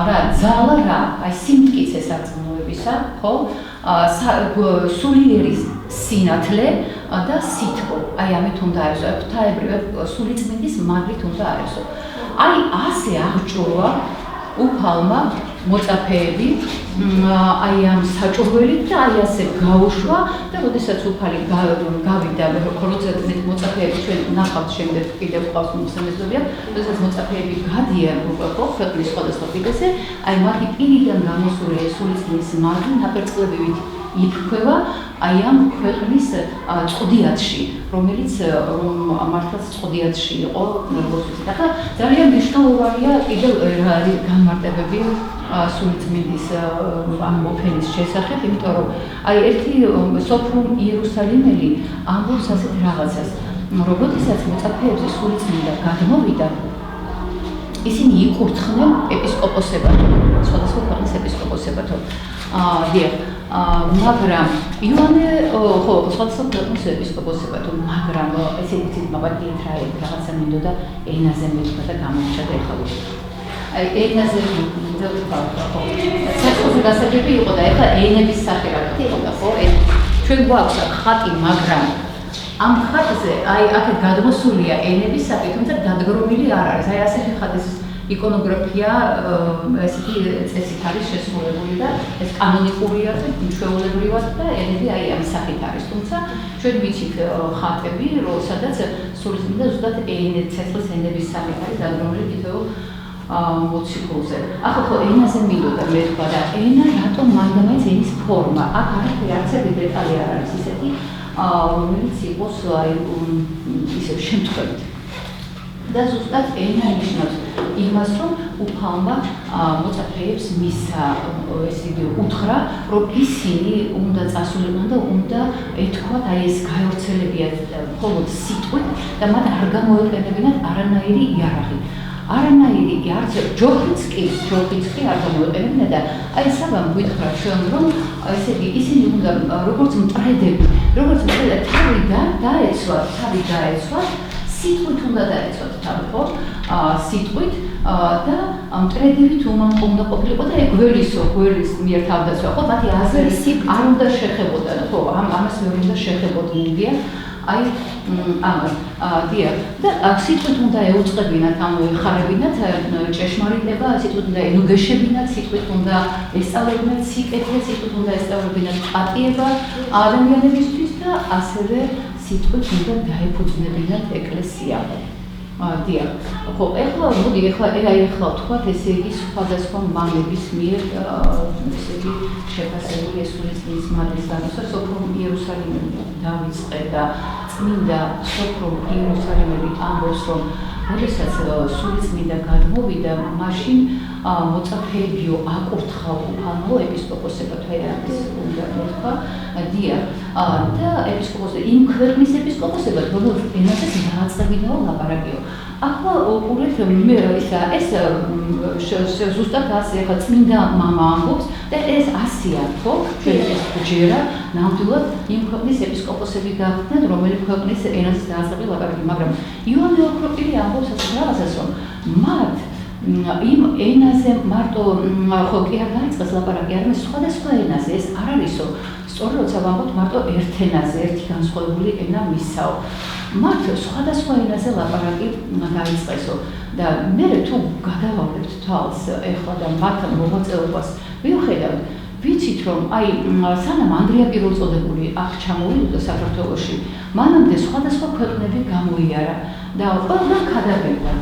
რა ძალა რა, აი სიმტკიცე სარწმუნოებისა, ხო? სულიერი სინათლე და სითბო. აი ამით უნდა აესო, ღვთაებრივად სულიწმინდის მადლით უნდა აესო. აი ასე აღჭურვა უფალმა მოწაფეები აი ამ საჭურველით და აი ასე გაუშვა და როდესაც უფალი გავიდა როცა მოწაფეები ჩვენ ნახავთ შემდეგ კიდევ ყავს მოსამეზობია როდესაც მოწაფეები გადიან უკვე ქვეყნის სხვადასხვა კიდეზე აი მათი პირიდან გამოსული სულიწმინდის მადლი ნაპერწკლებივით იფრქვევა აი ამ ქვეყნის წყდიათში რომელიც მართლაც წყდიათში იყო როგორც ვთქვით ახლა ძალიან მნიშვნელოვანია კიდევ რა არის განმარტებები სულიწმინდის ამ მოფენის შესახებ იმიტომ რომ აი ერთი სოფრონ იერუსალიმელი ამბობს ასეთ რაღაცას როდესაც მოწაფეებზე სულიწმინდა გადმოვიდა ისინი იკურთხნენ ეპისკოპოსებად სხვადასხვა ქვეყნის ეპისკოპოსებად მაგრამ იოანე ხო სხვადასხვა ქვეყნის ეპისკოპოსებად მაგრამ ესე იცით მაგალითად რა რაღაცა მინდოდა ენაზე მეთქვა და გამორჩა და ეხლა აი ენაზე მითქვა ხო საერთოდ გასაგები იყო და ეხლა ენების სახე რა იყო და ხო ჩვენ გვაქვს ხატი მაგრამ ამ ხატზე აი აქეთ გადმოსულია ენების სახე თუმცა დადგრომილი არ არის აი ასეთი ხატის იკონოგრაფია ესეთი წესით არის შესრულებული და ეს კანონიკურია და ჩვეულებრივად და ენები აი ამ სახით არის თუმცა ჩვენ ვიცით ხატები რომ სადაც სულიწმინდა ზუსტად ცეცხლის ენების სახით არის დადგრომილი თითოეულ მოციქულზე ახლა ხო ენაზე მინდოდა მე თქვა და ენა რატომ მანდამაინც ენის ფორმა აქ არაფერი არც ერთი დეტალი არ არის ისეთი რომელიც იყოს აი ისე შემთხვევით და ზუსტად ენა ნიშნავს იმას რომ უფალმა მოწაფეებს მისცა ეს იგი უთხრა რომ ისინი უნდა წასულიყვნენ და უნდა ეთქვათ აი ეს გაევრცელებიათ მხოლოდ სიტყვით და მათ არ გამოეყენებინათ არანაირი იარაღი არანაირი არც ჯოხიც კი არ გამოეყენებინათ და აი საბამ გითხრა ჩვენ რომ ესე იგი ისინი უნდა როგორც მტრედები თავი დაეცვათ სიტყვით უნდა დაეცვათ თავი ხო სიტყვით და მტრედებით უნდა ყოფილიყო და გველის მიერ თავდაცვა ხო მათი აზრი არ უნდა შეხებოდა ხო ამას ვერ უნდა შეხებოდნენ აი ამას დიახ და სიტყვით უნდა ეუწყებინათ ანუ ეხარებინათ ჭეშმარიტება სიტყვით უნდა ენუგეშებინათ სიტყვით უნდა ესწავლებინათ სიკეთე სიტყვით უნდა ესწავლებინათ პატიება ადამიანებისთვის და ასევე სიტყვით უნდა დაეფუძნებინათ ეკლესია დიახ ხო ეხლა ვთქვათ ესე იგი სხვადასხვა მამების მიერ ესე იგი შეფასებული სულიწმინდის მადლის განოსა სოფრონ იერუსალიმელი დავიწყე და წმინდა სოფრონ იერუსალიმელი ამბობს რომ როდესაც სულიწმინდა გადმოვიდა მაშინ მოწაფეებიო აკურთხა უფალო ეპისკოპოსებად ეს უნდა თქვა დიახ და ეპისკოპოსი იმ ქვეყნის ეპისკოპოსებად რომელიც ენაზეც დააწყებინაო ლაპარაკიო ახლა უყურეთ ეს ზუსტად ასე ხა წმინდა მამა ამბობს და ეს ასია ხო ჩვენ ეს ჯერა ნამდვილად იმ ქვეყნის ეპისკოპოსები გახდნენ რომელი ქვეყნის ენაზეც დააწყებინაო ლაპარაკი მაგრამ იოანე ოქროპირი ამბობს ასე რაღაცას რომ მათ იმ ენაზე მარტო ხო კი არ დაიწყეს ლაპარაკი არამედ სხვადასხვა ენაზე ეს არ არისო სწორედ როცა ვამბობთ მარტო ერთ ენაზე ერთი განსხვავებული ენა მისცაო მათ სხვადასხვა ენაზე ლაპარაკი დაიწყესო და მე თუ გადავავლებთ თვალს ეხლა და მათ მოღვაწეობას ვიუხედავთ ვიცით რომ აი სანამ ანდრია პირველწოდებული აქ ჩამოვიდა საქართველოში მანამდე სხვადასხვა ქვეყნები გამოიარა და ყველა ქადაგებდა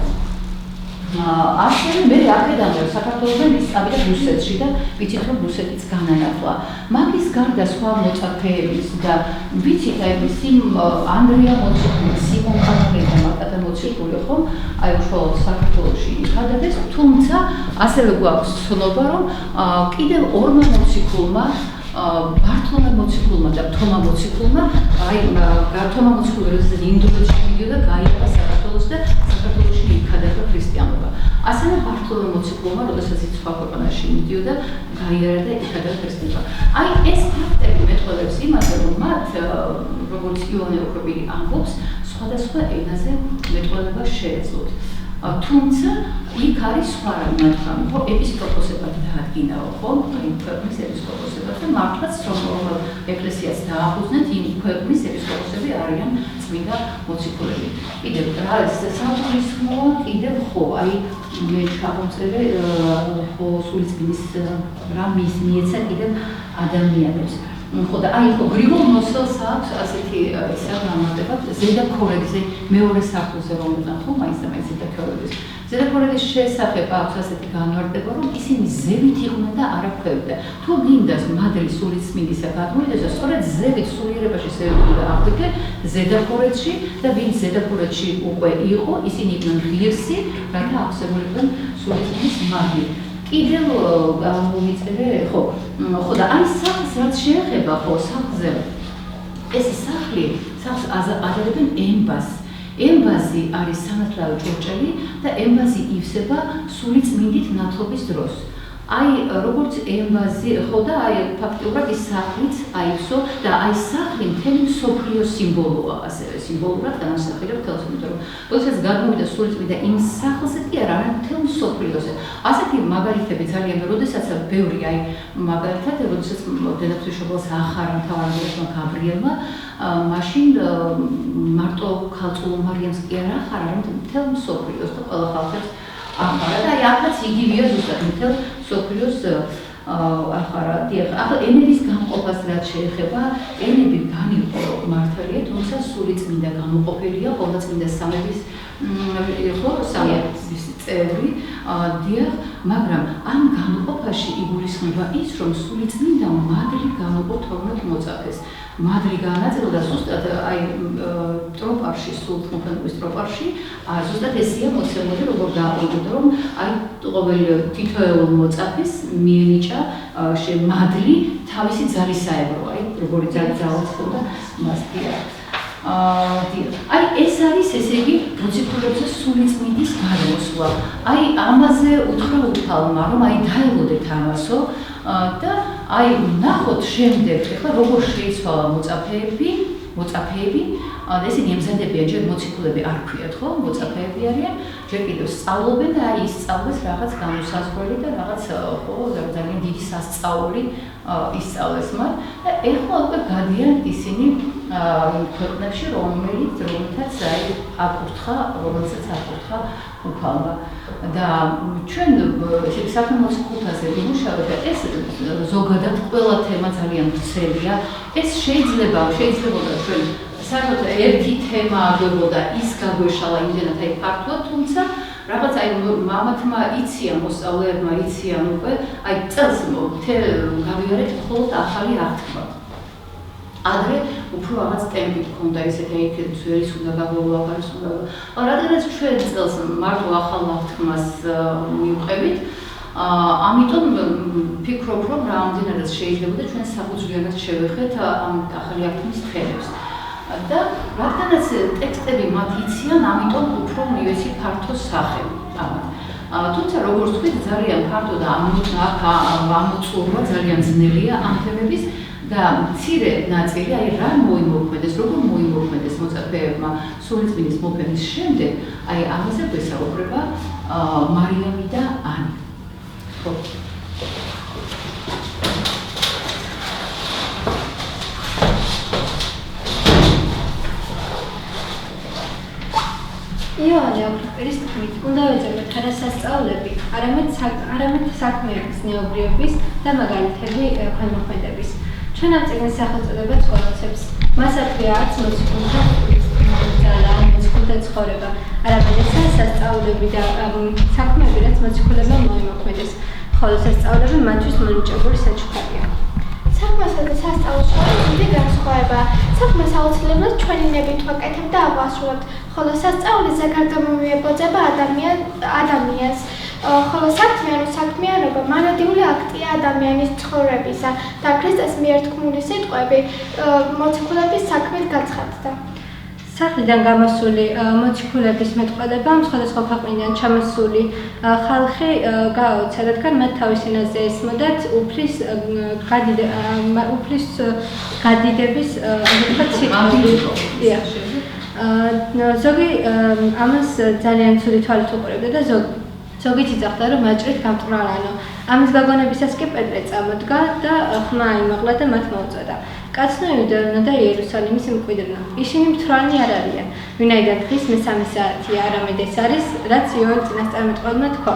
ასევე მე აქედან საქართველოსთან ისწავიდა რუსეთში და ვიცით რომ რუსეთიც განანახლა მაგის გარდა სხვა მოწაფეების და ვიცით აი ანდრია მოციქული სიმონ ყანწლისა მარტა მოციქული ხომ აი უშუალოდ საქართველოში იქადაგეს თუმცა ასევე გვაქვს ცნობა რომ კიდევ ორმა მოციქულმა ბართლომე მოციქულმა და თომა მოციქულმა აი თომა მოციქული როდესაც ინდოეთში მიდიოდა გაიყარა საქართველოს და საქართველოში იქადაგა ქრისტიანობა ასევე ბართლომე მოციქულმა როდესაც ესეც სხვა ქვეყანაში მიდიოდა, გაიარა და იქადაა ქრისტიანობა. აი ეს ფაქტები მეტყველებს იმაზე, რომ მათ როგორც იოანე ოქროპირი ამბობს, სხვადასხვა ენაზე მეტყველება შეეძლოთ. თუმცა იქ არის სხვა რამე ნათქვამი, ხო, ეპისკოპოსებად დაადგინაო, ხო, იმ ქვეყნის ეპისკოპოსებად და მართლაც რომ ეკლესიას დაახუძნეთ, იმ ქვეყნის ეპისკოპოსები არიან წმინდა მოციქულები. კიდევ რა არის საფრთხისმოა, კიდევ ხო, აი მე ჩავწერე ხო სულიწმინდის რა მიეცა კიდევ ადამიანებს. ხო და აი ხო გრიგოლ მოსელს აქვს ასეთი ისა განმარტება ზედა ქორებზე მეორე სართულზე რომ ნახო მაინც ზედა ქორების ზედა ქორების შესახებ აქვს ასეთი განმარტება რომ ისინი ზევით იყვნენ და არ აქვეყნდა თუ გინდას მადლის სულიწმინდისა გადმოიდესო სწორედ ზევით სულიერებაში ზევით აღვიდგე ზედა ქორებში და ვინც ზედა ქორებში უკვე იყო ისინი იყვნენ ღირსი რათა აღსებულიყვნენ სულიწმინდის მადლი კიდევ გამომიწერე ხო და აი სახლს რაც შეეხება ხო სახლზე ეს სახლს აზრდებენ ემბაზი არის სამართლაო ჭურჭელი და ემბაზი ივსება სულიწმინდით ნათლობის დროს აი როგორც ემბაზი ხო და აი ფაქტიურად ის სახლიც აივსო და აი სახლი მთელი მსოფლიოს სიმბოლოა ასევე სიმბოლურად განასახიერებს თელს იმიტომ რომ როდესაც გადმოვიდა სულიწმინდა იმ სახლზე კი არა მთელ მსოფლიოზე ასეთი მაგალითები ძალიან როდესაც ბევრი აი მაგალითად როდესაც დედაფრიშობელს ახარა მთავარებელმა გაბრიელმა მაშინ მარტო ქალწულ მარიამს კი არა ახარა რომ მთელ მსოფლიოს და ყველა ხალხს ახარა და აი აქაც იგივეა ზუსტად მთელ მსოფლიოს ახარა დიახ ახლა ენების განყოფას რაც შეეხება ენები განიყო მართალია თუმცა სულიწმინდა გამოყოფილია ყოვლადწმინდა სამების ხო სამების წევრი დიახ მაგრამ ამ განყოფაში იგულისხმება ის რომ სულიწმინდა მადლი გამოყო 12 მოწაფეს მადლი განაწილდა ზუსტად აი ტროპარში სულთმოქმედების ტროპარში ზუსტად ესია მოცემული როგორ გააყიდო რომ აი ყოველ თითოეულ მოწაფეს მიენიჭა მადლი თავისი ძალისაებრო აი როგორი ძალის ძალაწყობდა მასია აი ეს არის ესე იგი მოციქულებზე სულიწმინდის გადმოსვლა აი ამაზე უთხრა უფალმა რომ აი დაელოდეთ ამასო და აი ნახოთ შემდეგ ეხლა როგორ შეიცვალა მოწაფეები ესენი ემზადებიან ჯერ მოციქულები არ ქვიათ ხო მოწაფეები არიან ჯერ კიდევ სწავლობენ და აი ისწავლეს რაღაც განუსაზღვრელი და რაღაც ხო ძალიან დიდი სასწაული ისწავლეს მათ და ეხლა უკვე გადიან ისინი იმ ქვეყნებში რომელთაც აი რომელსაც აკურთხა უფალმა და ჩვენ საქმე მოციქულთაზე ვიმუშავებთ და ეს ზოგადად ყველა თემა ძალიან ვრცელია ეს შეიძლება ჩვენ საერთოდ ერთი თემა აგებოდა ის გაგვეშალა იმდენად აი ფართოდ თუმცა რაღაც აი მამათმა იციან მოსწავლეებმა იციან უკვე აი წელს გავიარეთ მხოლოდ ახალი აღთქმა ადრე უფრო რაღაც ტემპი ჰქონდა ესეთი აი ძვერის უნდა გაგვეულაპარაკოს რადგანაც ჩვენ წელს მარტო ახალ აღთქმას მივყევით ამიტომ ფიქრობ რომ რამდენადაც შეიძლება და ჩვენ საფუძვლიანად შევეხეთ ამ ახალი აღთქმის თემებს და რადგანაც ტექსტები მათ იციან ამიტომ უფრო მივეცი ფართო სახე თუმცა როგორც ვთქვით ძალიან ფართო და ამოწურვა ძალიან ძნელია ამ თემების და მცირე ნაწილი აი რა მოიმოქმედეს როგორ მოიმოქმედეს მოწაფეებმა სულიწმინდის მოფენის შემდეგ აი ამაზე გვესაუბრება მარიამი და ანი ხო იოანე ოქროპირის თქმით, უნდა ვეძებოთ არა სასწაულები, არამედ საქმეების ზნეობრიობის და მაგალითები ქვემოქმედების. ჩვენ ამ წიგნის სახელწოდებას გვააცებს. მას აქვეა არც მოციქულთა ძალა, მოციქულთა ცხოვრება, არამედ სასწაულები და საქმეები, რაც მოციქულებმა მოიმოქმედეს, ხოლო სასწაულები მათთვის მონიჭებული საჩუქარია. საქმესა და სასწაულს შორის დიდი განსხვავება. საქმეს აუცილებლად ჩვენი ნებით ვაკეთებ და ავასრულებთ, ხოლო სასწაული ზეგარდამომიებოძება ადამიანს, ხოლო საქმიანობა მანადიული აქტია ადამიანის ცხოვრებისა და ქრისტეს მიერ თქმული სიტყვები მოციქულების საქმით გაცხადდა. სახლიდან გამოსული მოციქულების მეტყველებამ სხვადასხვა ქვეყნიდან ჩამოსული ხალხი გააოცა, რადგან მათ თავის ენაზე ესმოდათ უფლის გადიდების სიტყვები. ზოგი ამას ძალიან ცუდი თვალით უყურებდა და ზოგი ციძახდა, რომ მაჭრით გამტვრალანო. ამის გაგონებისას კი პეტრე წამოდგა და ხმა იმაღლა და მათ მოუწოდა. კაცნო იუდევნო და იერუსალიმის მკვიდრნო. ისინი მთვრალნი არ არიან, ვინაიდან დღის მესამე საათია, არამედ ეს არის, რაც იოელ წინასწარმეტყველმა თქვა.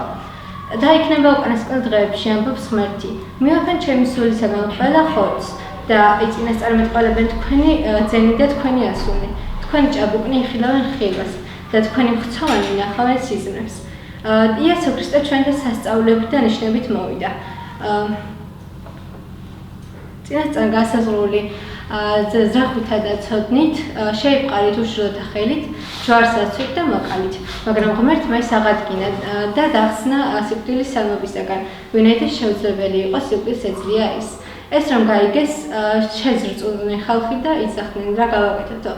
და იქნება უკანასკნელ დღეებში ამბობს ღმერთი. მივაფენ ჩემი სულისაგან ყველა ხორცს და წინასწარმეტყველებენ თქვენი ძენი და თქვენი ასული. თქვენი ჭაბუკნი იხილავენ ხილვას და თქვენი მხცოვანი ინახავენ სიზმრებს. იესო ქრისტე ჩვენთან სასწაულებით და ნიშნებით მოვიდა. წინასწარ გასაზრული ზრახვითა და ცოდნით შეიპყარით უშვილოთა ხელით, ჯვარს აცვით და მოკალით, მაგრამ ღმერთმა ის აღადგინა და დახსნა სიკვდილის სამობისაგან, ვინაიდან შეუძლებელი იყო სიკვდილს ეძლია ის. ეს რომ გაიგეს, შეზრწუნდნენ ხალხი და იცახდნენ, რა გავაკეთებთო.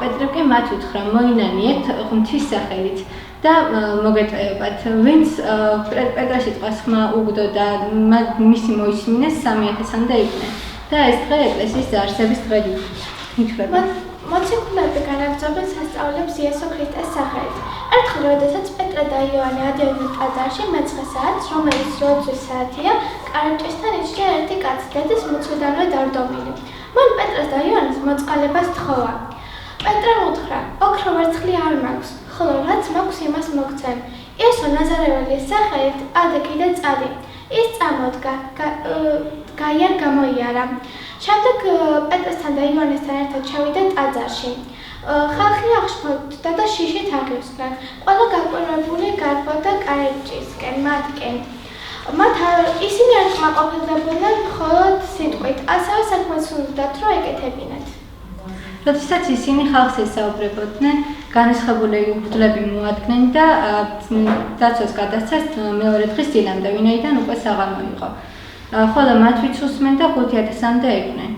პეტრემ კი მათ უთხრა, მოინანიეთ ღვთის სახელით და მოგეტევებათ, ვინც პეტრეს სიტყვას ხმა უგდო და მისი მოისმინეს 3000-მდე იყვნენ და ეს დღე ეკლესიის დაარსების დღე ითვლება. მოციქულები განაგრძობენ სასწაულებს იესო ქრისტეს სახელით. ერთხელ, როდესაც პეტრე და იოანე ადევდნენ ტაძარში მეცხრე საათს, რომელიც როძვის საათია, კარიბჭესთან იჯდა ერთი კაცი, დედის მუცლიდანვე დავდომილი. მან პეტრეს და იოანეს მოწყალებას თხოვა. პეტრემ უთხრა, ოქრო ვერცხლი არ მაქვს, ხოლო რაც მაქვს იმას მოგცემ. იესო ნაზარეველის სახელით ადექი და წადი. ის წამოდგა, გაიარ გამოიარა. შემდეგ პეტრესთან და ივანესთან ერთად ჩავიდა ტაძარში. ხალხი აღშფოთდა და შიშით აგებსდნენ. ყველა გაკვირვებული გარბოდა კარიბჭისკენ, მათკენ. ისინი არ კმაყოფილდებოდნენ მხოლოდ სიტყვით, ასევე საქმეს უნდათ, რომ ეკეთებინათ. როდესაც ისინი ხალხს ესაუბრებოდნენ, განისხებული უბრძოლები მოადგნენ და დაცვას გადასცეს მეორე დღის დილამდე, ვინაიდან უკვე საღამო იყო. ხოლო მათ ვინც უსმენ და 5000-მდე იყვნენ.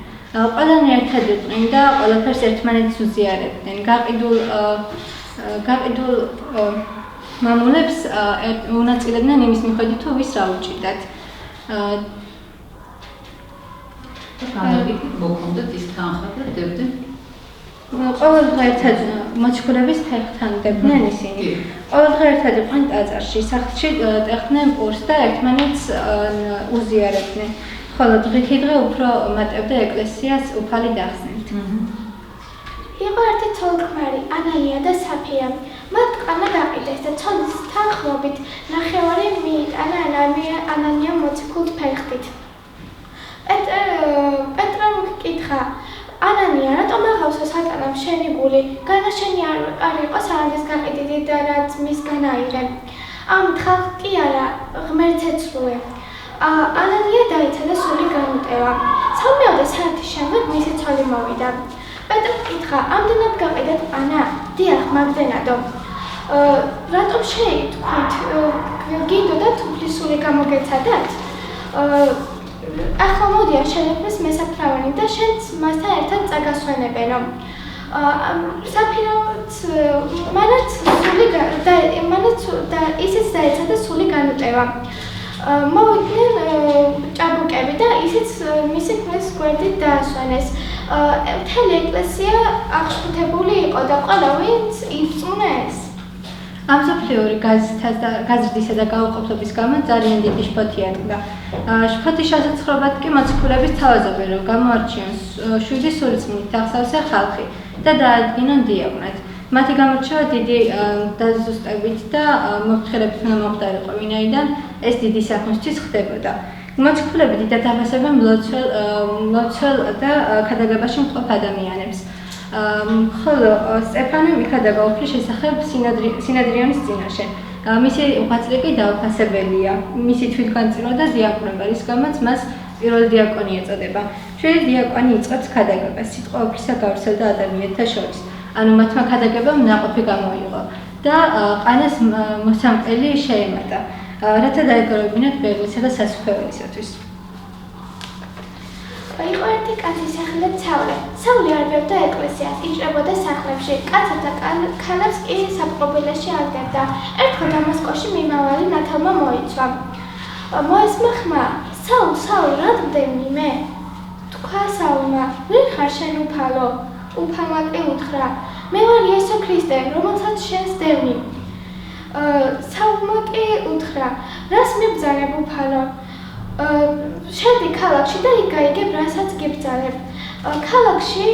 ყველანი ერთად იყვნენ და ყველაფერს ერთმანეთს უზიარებდნენ. გაყიდულ მამულებს უნაწილებდნენ იმის მიხედვით, თუ ვის რა უჭირდათ. მოხონდათ ის თანხა და დებდნენ. ყოველ დღე ერთად მოციქულების ფეხთან დებდნენ ისინი. ყოველ დღე ერთად იყვნენ ტაძარში, სახლში ტეხდნენ პურს და ერთმანეთს უზიარებდნენ. ხოლო დღითი დღე უფრო მატებდა ეკლესიას უფალი დახსნით. იყო ერთი ცოლ-ქმარი, ანანია და საფია. მათ ყანა გაყიდეს და ცოლის თანხმობით ნახევარი მიიტანა ანანიამ მოციქულთ ფეხით. პეტრემ კითხა, ანანია, რატომ აღავსო სატანამ შენი გული? განა შენი არ იყო სარანდის გაყიდიდი და რაც მისგან აიღე. ამით ხალხი კი არა, ღმერთს ეცრუე. ანანია დაეცა და სული განუტევა. 3 საათის შემდეგ მისი ცოლი მოვიდა. პეტრემ კითხა, ამდენად გაყიდეთ ყანა? დიახ, მაგდენადო. რატომ შეიტყვით? გინდოდათ უფლის სული გამოგეცადათ? ახლა მოდია შენეფრის მესაფრავენი და შენც მასთან ერთად წაგასვენებენო. საფიროც მანაც სული და ისიც დაეცა და სული განუტევა. მოვიდნენ ჭაბუკები და ისიც მისი ქმრის გვერდით დაასვენეს. მთელი ეკლესია აღშფოთებული იყო და ყველა ვინც იწუნა ეს. ამ მსოფლიოური გაზრდისა და გაუყოფლობის გამო ძალიან დიდი შფოთი ატყდა. შფოთის შესაძლებლად კი მოციქულების თავაზობენ, რომ გამოარჩიონ 7 სულიწმით აღსავსე ხალხი და დაადგინონ დიაკვნად. მათი გამორჩევა დიდი დაზუსტებით და მოფრთხილებით უნდა მომხდარიყო, ვინაიდან ეს დიდი საქმისთვის ხდებოდა. მოციქულები დიდად აფასებენ მლოცველ და ქადაგებაში მყოფ ადამიანებს. ხოლო სტეფანე მიქადაგა უფლის შესახებ სინადრიონის წინაშე. მისი უხაცლი კი დაუფასებელია. მისი თვითგანწირვა და დიაკვნება, რის გამოც მას პირველი დიაკონი ეწოდება. ჩვენი დიაკონი იწყებს ქადაგებას, სიტყვა უფლისა გავრცელდა ადამიანთა შორის. ანუ მათმა ქადაგებამ ნაყოფი გამოიღო და ყანას მოსამყელი შეემატა, რათა დაეგოლებინათ ბეღლისა და სასუფეველისათვის. იყო ერთი კაცის სახელით საულე. საულე არბევდა ეკლესიას, იჭრებოდა სახლებში, კაცებს და ქალებს კი საპყრობილეში აღდებდა. ერთხელ დამასკოში მიმავალი ნათელმა მოიცვა. მოესმა ხმა, საულ, რა მდევნი მე? თქვა საულმა, ვინ ხარ შენ უფალო? უფალმა კი უთხრა, მე ვარ იესო ქრისტე, რომელსაც შენ სდევნი. საულმა კი უთხრა, რას მიბრძანებ უფალო? შენდი ქალაქში და იქ გაიგებ, რასაც გიბრძანებ. ქალაქში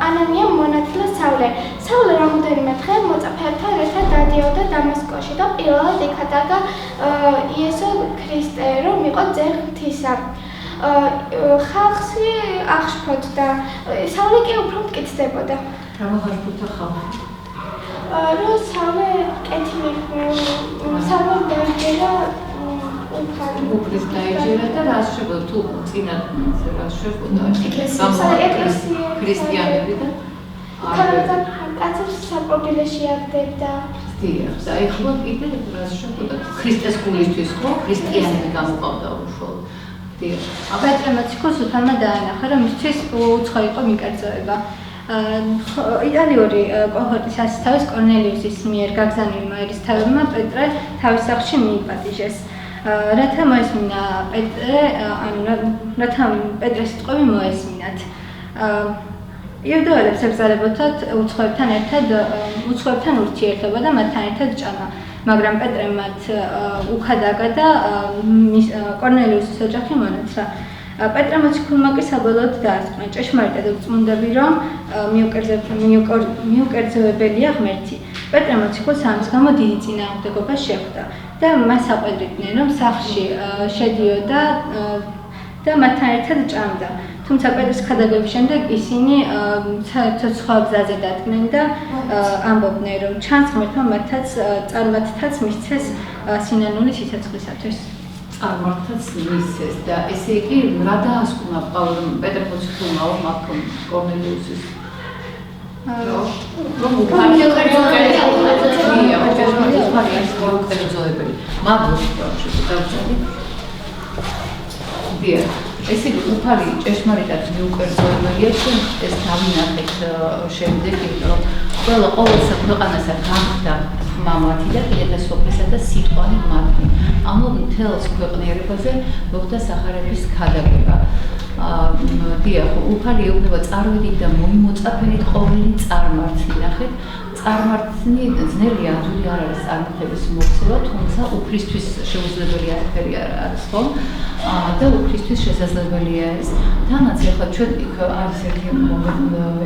ანანიამ მონათლა საულე. საულე რამოდენიმე დღე მოწაფეებთან ერთად დადიოდა დამასკოში და პირველად იქ ადარგა იესო ქრისტე, რომ იყო ძე ღვთისა. ხალხი აღშფოთდა. საულე კი უფრო მტკიცდებოდა. რა მოხდა ხალხი? რომ საულე კეთილი საულე დაიჯერა უფლის დაიჯერა და რა შეგვიძლია თუ წინა რა შეგვიძლია ქრისტიანები და ქალთა კაცებს საპყრობილეში აღდებდა. დიახ, და ეხლა კიდე რა შეგვიძლია ქრისტეს გულისთვის ხო ქრისტიანები გამოყავდა უშუალოდ. დიახ. პეტრე მოციქულს უფალმა დაანახა, რომ მისთვის უცხო იყო მიკერძოება. იტალიური კოჰორტის ასთავის კორნელიუსის მიერ გაგზავნილმა ერისთავებმა პეტრე თავის სახლში მიიპატიჟეს. რათა მოესმინა რათა პეტრეს სიტყვები მოესმინათ. იუდეველებს ებრძალებოდათ უცხოებთან ურთიერთობა და მათთან ერთად ჭამა, მაგრამ პეტრე მათ უქადაგა და კორნელიუსის ოჯახი მონაცრა. პეტრე მოციქულმა კი საბოლოოდ დაასკვნა, ჭეშმარიტად ვწმუნდები, რომ მიუკერძოებელია ღმერთი. პეტრე მოციქულს ამის გამო დიდი წინააღმდეგობა შეხვდა და მას აყვედრიდნენ, რომ სახლში შედიოდა და მათთან ერთად ჭამდა. თუმცა პეტრეს ქადაგების შემდეგ ისინი ცოცხალ გზაზე დადგნენ და ამბობდნენ, რომ ჩანს ღმერთმა მათთაც მისცეს სინანული სიცოცხლისათვის. წარმართაც მისცეს და ესე იგი რა დაასკვნა პეტრე მოციქულმა კორნელიუსის რომ ესე იგი უფალი ჭეშმარიტად მიუკერძოებელია, ჩვენ ეს დავინახეთ შემდეგ, იმიტომ რომ ყოველსა ქვეყანასა გახდა ხმა მათი და კიდეთა სოფლისა და სიტყვანი მათი. ამიტომ მთელს ქვეყნიერებაზე მოხდა სახარების ქადაგება. დიახ, უფალი ეუბნება წარვედით და მოიმოწაფენით ყოველი წარმართი. ნახეთ, წარმართი ძნელია, ადვილი არ არის წარმართების მოქცევა, თუმცა უფლისთვის შეუძლებელი არაფერი არ არის, ხო? და უფლისთვის შესაძლებელია ეს. თანაც ახლა ჩვენ იქ არის ერთი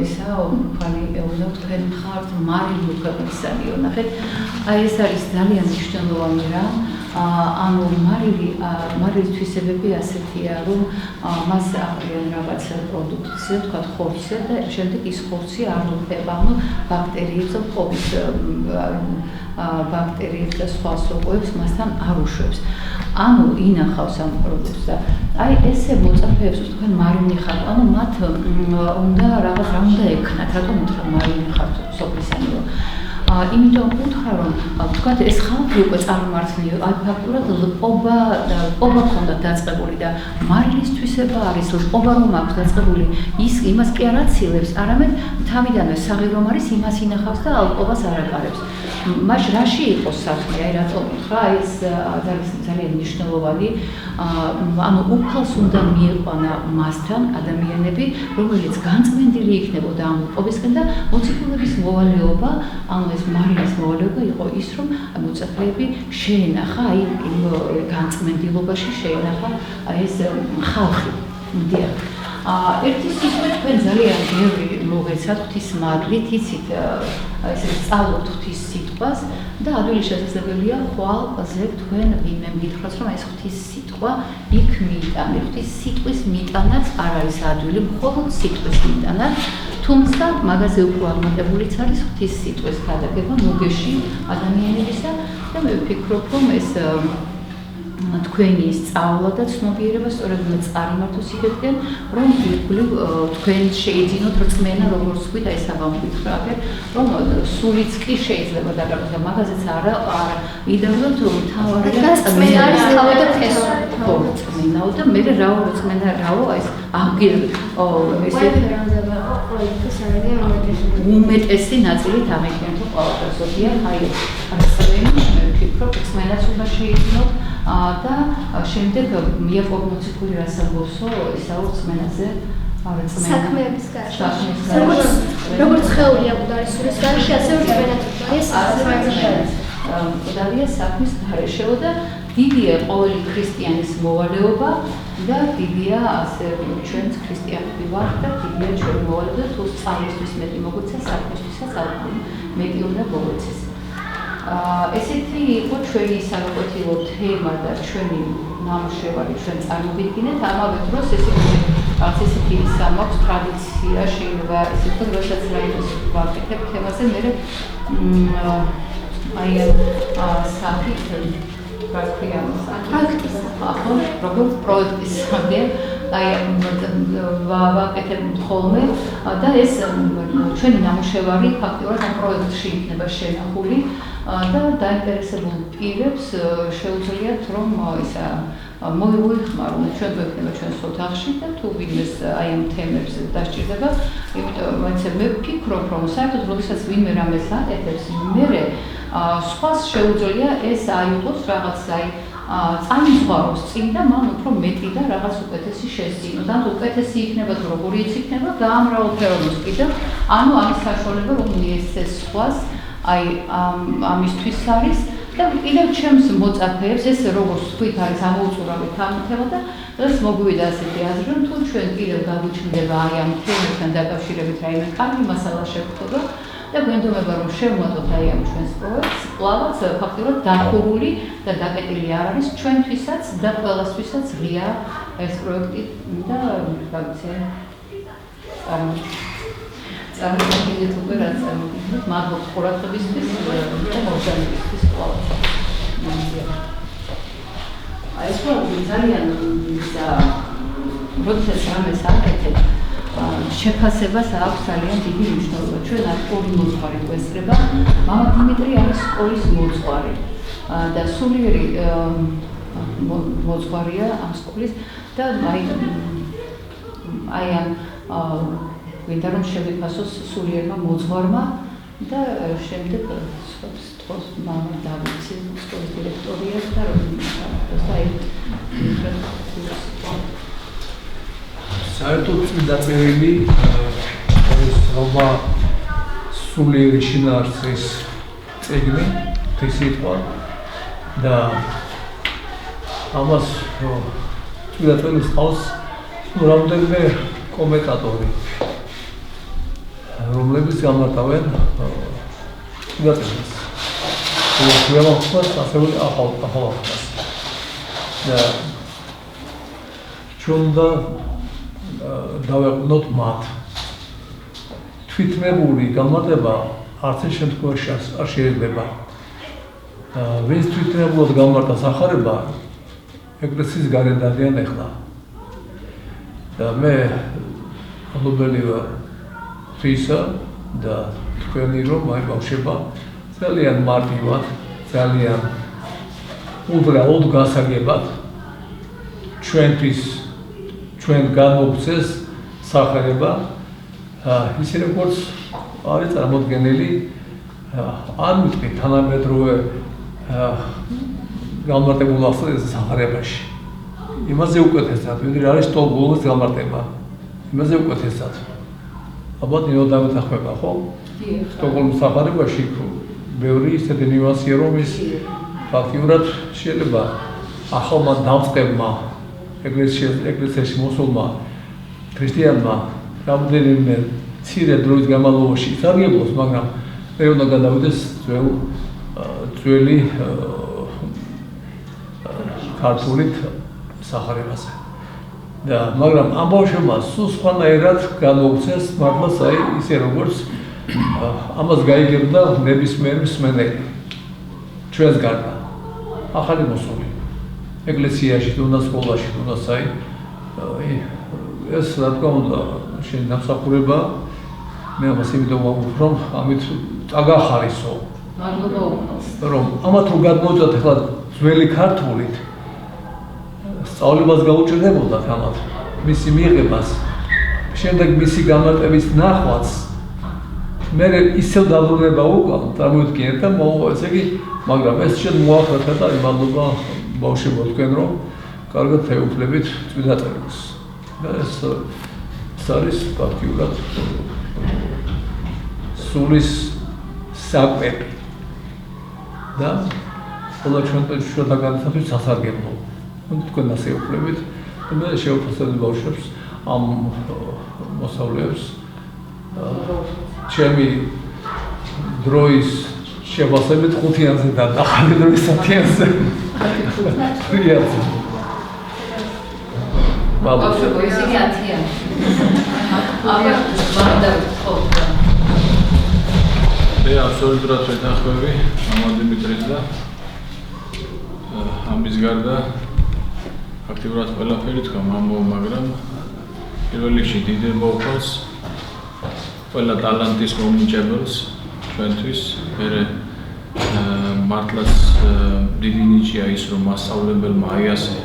ისა უფალი ეუბნება, თქვენ ხართ მარილი ქვეყნისანიო. ნახეთ, აი ეს არის ძალიან მნიშვნელოვანი რა. ანუ მარილის თვისებები ასეთია, რომ მას აყრიან რაღაც პროდუქტზე, თქვა ხორცზე და შემდეგ ის ხორცი არ უხდება, ანუ ბაქტერიებს და მყოფის ბაქტერიებს და სხვა სოკოებს მასთან არ უშვებს. ანუ ინახავს ამ პროდუქტს და აი ესე მოწაფეებს თქვენ მარინი ხართ, ანუ მათ უნდა რაღაც რა უნდა ექნათ, რატომ უთხრა მარინი ხართ სოფლისანიო. იმიტომ უთხრა, რომ თქვათ ეს ხალხი უკვე წარმართნიო, აი ფაქტურად ლპობა ჰქონდათ დაწყებული და მარილის თვისება არის ლპობა რომ აქვს დაწყებული, ის იმას კი არ აცილებს, არამედ თავიდანვე საღი რომ არის, იმას ინახავს და ლპობას არ აკარებს. მაშ რაში იყოს საქმე, აი რატომ უთხრა, ეს ძალიან მნიშვნელოვანი, ანუ უფალს უნდა მიიყვანა მასთან ადამიანები, რომელიც განწმენდილი იქნებოდა ამ ლპობისგან და მოციქულების მოვალეობა, ანუ ეს მარილის მოვალეობა იყო ის, რომ მოწაფეები შეენახა, აი განწმენდილობაში შეენახა ეს ხალხი. დიახ. ერთი სიტყვა თქვენ ძალიან ბევრი მოგეცათ ღვთის მაგლით, იცით ესე სწავლობთ ღვთის სიტყვას და ადვილი შესაძლებელია ხვალზე თქვენ ვინმე მგითხრათ, რომ ეს ღვთის სიტყვა იქ მიიტანე. ღვთის სიტყვის მიტანაც არ არის ადვილი, მხოლოდ სიტყვის მიტანა. თუმცა მაგაზე უფრო აღმატებულიც არის ღვთის სიტყვის ქადაგება მოგეში ადამიანებისა და მე ვფიქრობ, რომ ეს თქვენი სწავლა და ცნობიერება სწორედ უნდა წარიმართოს იქეთკენ, რომ ირგვლივ თქვენ შეიძინოთ რწმენა, როგორც ვთქვით, აი საბამბითხრაკე, რომ სულიც კი შეიძლება დაკარგოს და მაგაზეც არა იდეალურად თავარია წმენა არის თავი და ფესვი. ხო, წმენაო და მე რაო რწმენა რაო ეს უმეტესი ნაწილით ამექნებო ყოველდღე ზოგიერთ აი რწმენა მე ვფიქრობ რწმენაც უნდა შეიძინოთ და შემდეგ მიაპორმოციკული რასაუბრსო ისაუბრ რწმენაზე საქმეების გარშემო. როგორც ხეული აქვს სულის გარშე, ასევე რწმენაც არის მკვდარია საქმის გარეშეო და დიდია ყოველი ქრისტიანის მოვალეობა და დიდია ასე ჩვენც ქრისტიანები ვართ და დიდია ჩვენი მოვალეობა და თუ სწავლისთვის მეტი მოგვეცა საქმისთვისაც მეტი უნდა მოვეცეს. ესეთი იყო ჩვენი საკვეთილო თემა და ჩვენი ნამუშევარი ჩვენ წარმოვიდგინეთ. ამავე დროს ესეთი სამაქვს ტრადიცია შეიძლება ესე ვთქვათ, როდესაც რაიმეს ვაკეთებ თემაზე მე აი საკით როგორც პროექტის აი ვაკეთებ ხოლმე და ეს ჩვენი ნამუშევარი ფაქტობრივად ამ პროექტში იქნება შენახული და დაინტერესებულ პირებს შეუძლიათ რომ ისა მოიხმარონ ჩვენ გვექნება ჩვენს ოთახში და თუ ვინმეს აი ამ თემებს დასჭირდება, იმიტომ მე ვფიქრობ რომ საერთოდ როდესაც ვინმე რამეს აკეთებს, მე სხვას შეუძლია ეს აიღოს რაღაც აი წამიხვაროს წინ და მან უფრო მეტი და რაღაც უკეთესი შესწინოს. ან უკეთესი იქნება თუ როგორიც იქნება, გაამრავალფეროვნოს კიდევ. ანუ ამის საშუალება რომ მიეცეს სხვას, აი ამისთვის არის და კიდევ ჩემს მოწაფეებს ეს როგორც თქვით არის ამოუწურავი თემა და დღეს მოგვივიდა ასეთი აზრი რომ თუ ჩვენ კიდევ გაგვიჩნდება აი ამ თემასთან დაკავშირებით რაიმე კარგი მასალა შეგხვდება და გვენდობება რომ შევმატოთ აი ამ ჩვენს პროექტს, კლავაც ფაქტობრივად დახურული და დაკეტილი არ არის ჩვენთვისაც და ყველასთვისაც ღია ეს პროექტი და გავიცე წარმოგიდგენთ უკვე რაც წარმოგიდგენთ მადლობთ ყურადღებისთვის და მოგზაურობისთვის კლავაც. აი ეს ძალიან როდესაც რამეს აკეთებ შეფასებას აქვს ძალიან დიდი მნიშვნელობა. ჩვენ არ ორი მოძღვარი გვესწრება. მამა დიმიტრი არის სკოლის მოძღვარი და სულიერი მოძღვარია ამ სკოლის და აი ამ გვინდა რომ შევიფასოს სულიერმა მოძღვარმა და შემდეგ სწორს მამა დავიცი სკოლის დირექტორია და რომ საერთოდ წმინდა წერილი ეს რობა სულიერი შინაარსის წიგნი თვისიტყვა და ამას წმინდა წერილს ყავს რამდენიმე კომენტატორი რომლებიც გამართავენ წმინდა წერილს გვემოხმას ასევე ახალახალს და ჩვენდა დავეყვნოთ მათ. თვითმებური გამარტება არც ერთ შემთხვევაში არ შეიძლება. ვინც თვითმებულად გამარტა სახარება, ეკლესიის გარედანიან ეხლა. და მე მადლობელი ვარ თვისა და თქვენი რომ აი ბავშვება ძალიან მარტივად, ძალიან უბრალოდ გასაგებად ჩვენთვის ჩვენ განმოგცეს სახარება ისე როგორც არის წარმოდგენილი არ მიტყვი თანამედროვე გამარტებულ სახარებაში. იმაზე უკეთესად, ვიდრე არის სტოკჰოლმის გამარტება. იმაზე უკეთესად. ალბათ ნინო დამეთანხმება, ხო? სტოკჰოლმის სახარებაში ბევრი ისეთი ნიუანსია, რომ ის ფაქტიურად შეიძლება ახალმა დამწყებმა ეკლესიაში მოსულმა ქრისტიანმა რამდენიმე მცირე დროის განმავლობაში ისარგებლოს, მაგრამ მე უნდა გადავიდეს ძველი ქართულით სახარებაზე. და მაგრამ ამ ბავშვებმა სულ სხვანაირად გამოუცეს მართლაც აი ისე როგორც ამას გაიგებდა ნებისმიერი მსმენელი ჩვენს გარდა ახალი მოსული. ეკლესიაში თუნდაც სკოლაში თუნდაც ეს რა თქმა უნდა შენ დამსახურება მე ამას იმიტომ ვამბობ რომ ამით წაგახარისო მადლობა უყავს რომ ამათ რო გადმოვწოთ ახლა ძველი ქართულით სწავლებას გაუჭირდებოდათ ამათ მისი მიღებას შემდეგ მისი გამარტების ნახვაც მე ისევ დაბრუნება უკან წარმოვიდგინეთ და ესე იგი მაგრამ ეს შენ მოახერხა და მადლობა ბავშვებო თქვენ რომ კარგად შეუფლებით წმინდა წერილს და ეს არის ფაქტიურად სულის საკვები და ყველა ჩვენთაგანთათვის სასარგებლო თქვენ ასე უფლებით მე შევფასებდი ბავშვებს ამ მოსავლეებს ჩემი დროის შევასებით 5-იანზე და ახალი დროის 10-იანზე. ბავშვებო, ისე 10-იანი. აბა, მანდა ხო. მე აბსოლუტურად ვეთანხმები ამან დიმიტრის და ამის გარდა აქტიურად ყველაფერი თქვა მამო, მაგრამ პირველ რიგში დიდი მოგხალს ყველა ტალანტის მომნიჭებელს ჩვენთვის მე მართლაც დიდი ნიჭია ის რომ მასწავლებელმა აი ასე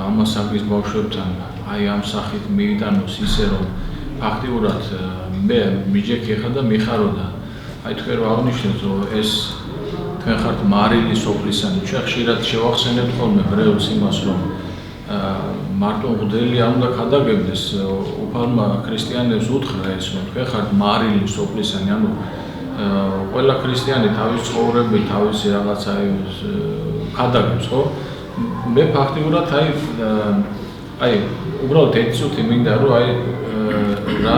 ამასაგის ბავშვებთან აი ამ სახით მიიტანოს ისე რომ აქტიურად მე მიჯექი ხა და მიხარო და აი თქვენ რა აღნიშნეთ რომ ეს თქვენ ხართ მარილი სოფლისანი ჩვენ ხშირად შევახსენებთ ხოლმე ბრეულს იმას რომ მარტო მღვდელი არ უნდა ქადაგებდეს უფალმა ქრისტიანებს უთხრა ეს რომ თქვენ ხართ მარილი სოფლისანი ანუ ყველა ქრისტიანი თავის ცხოვრებით თავისი რაღაცა ქადაგებს ხო მე ფაქტიურად აი უბრალოდ ეცუთი მინდა რომ აი რა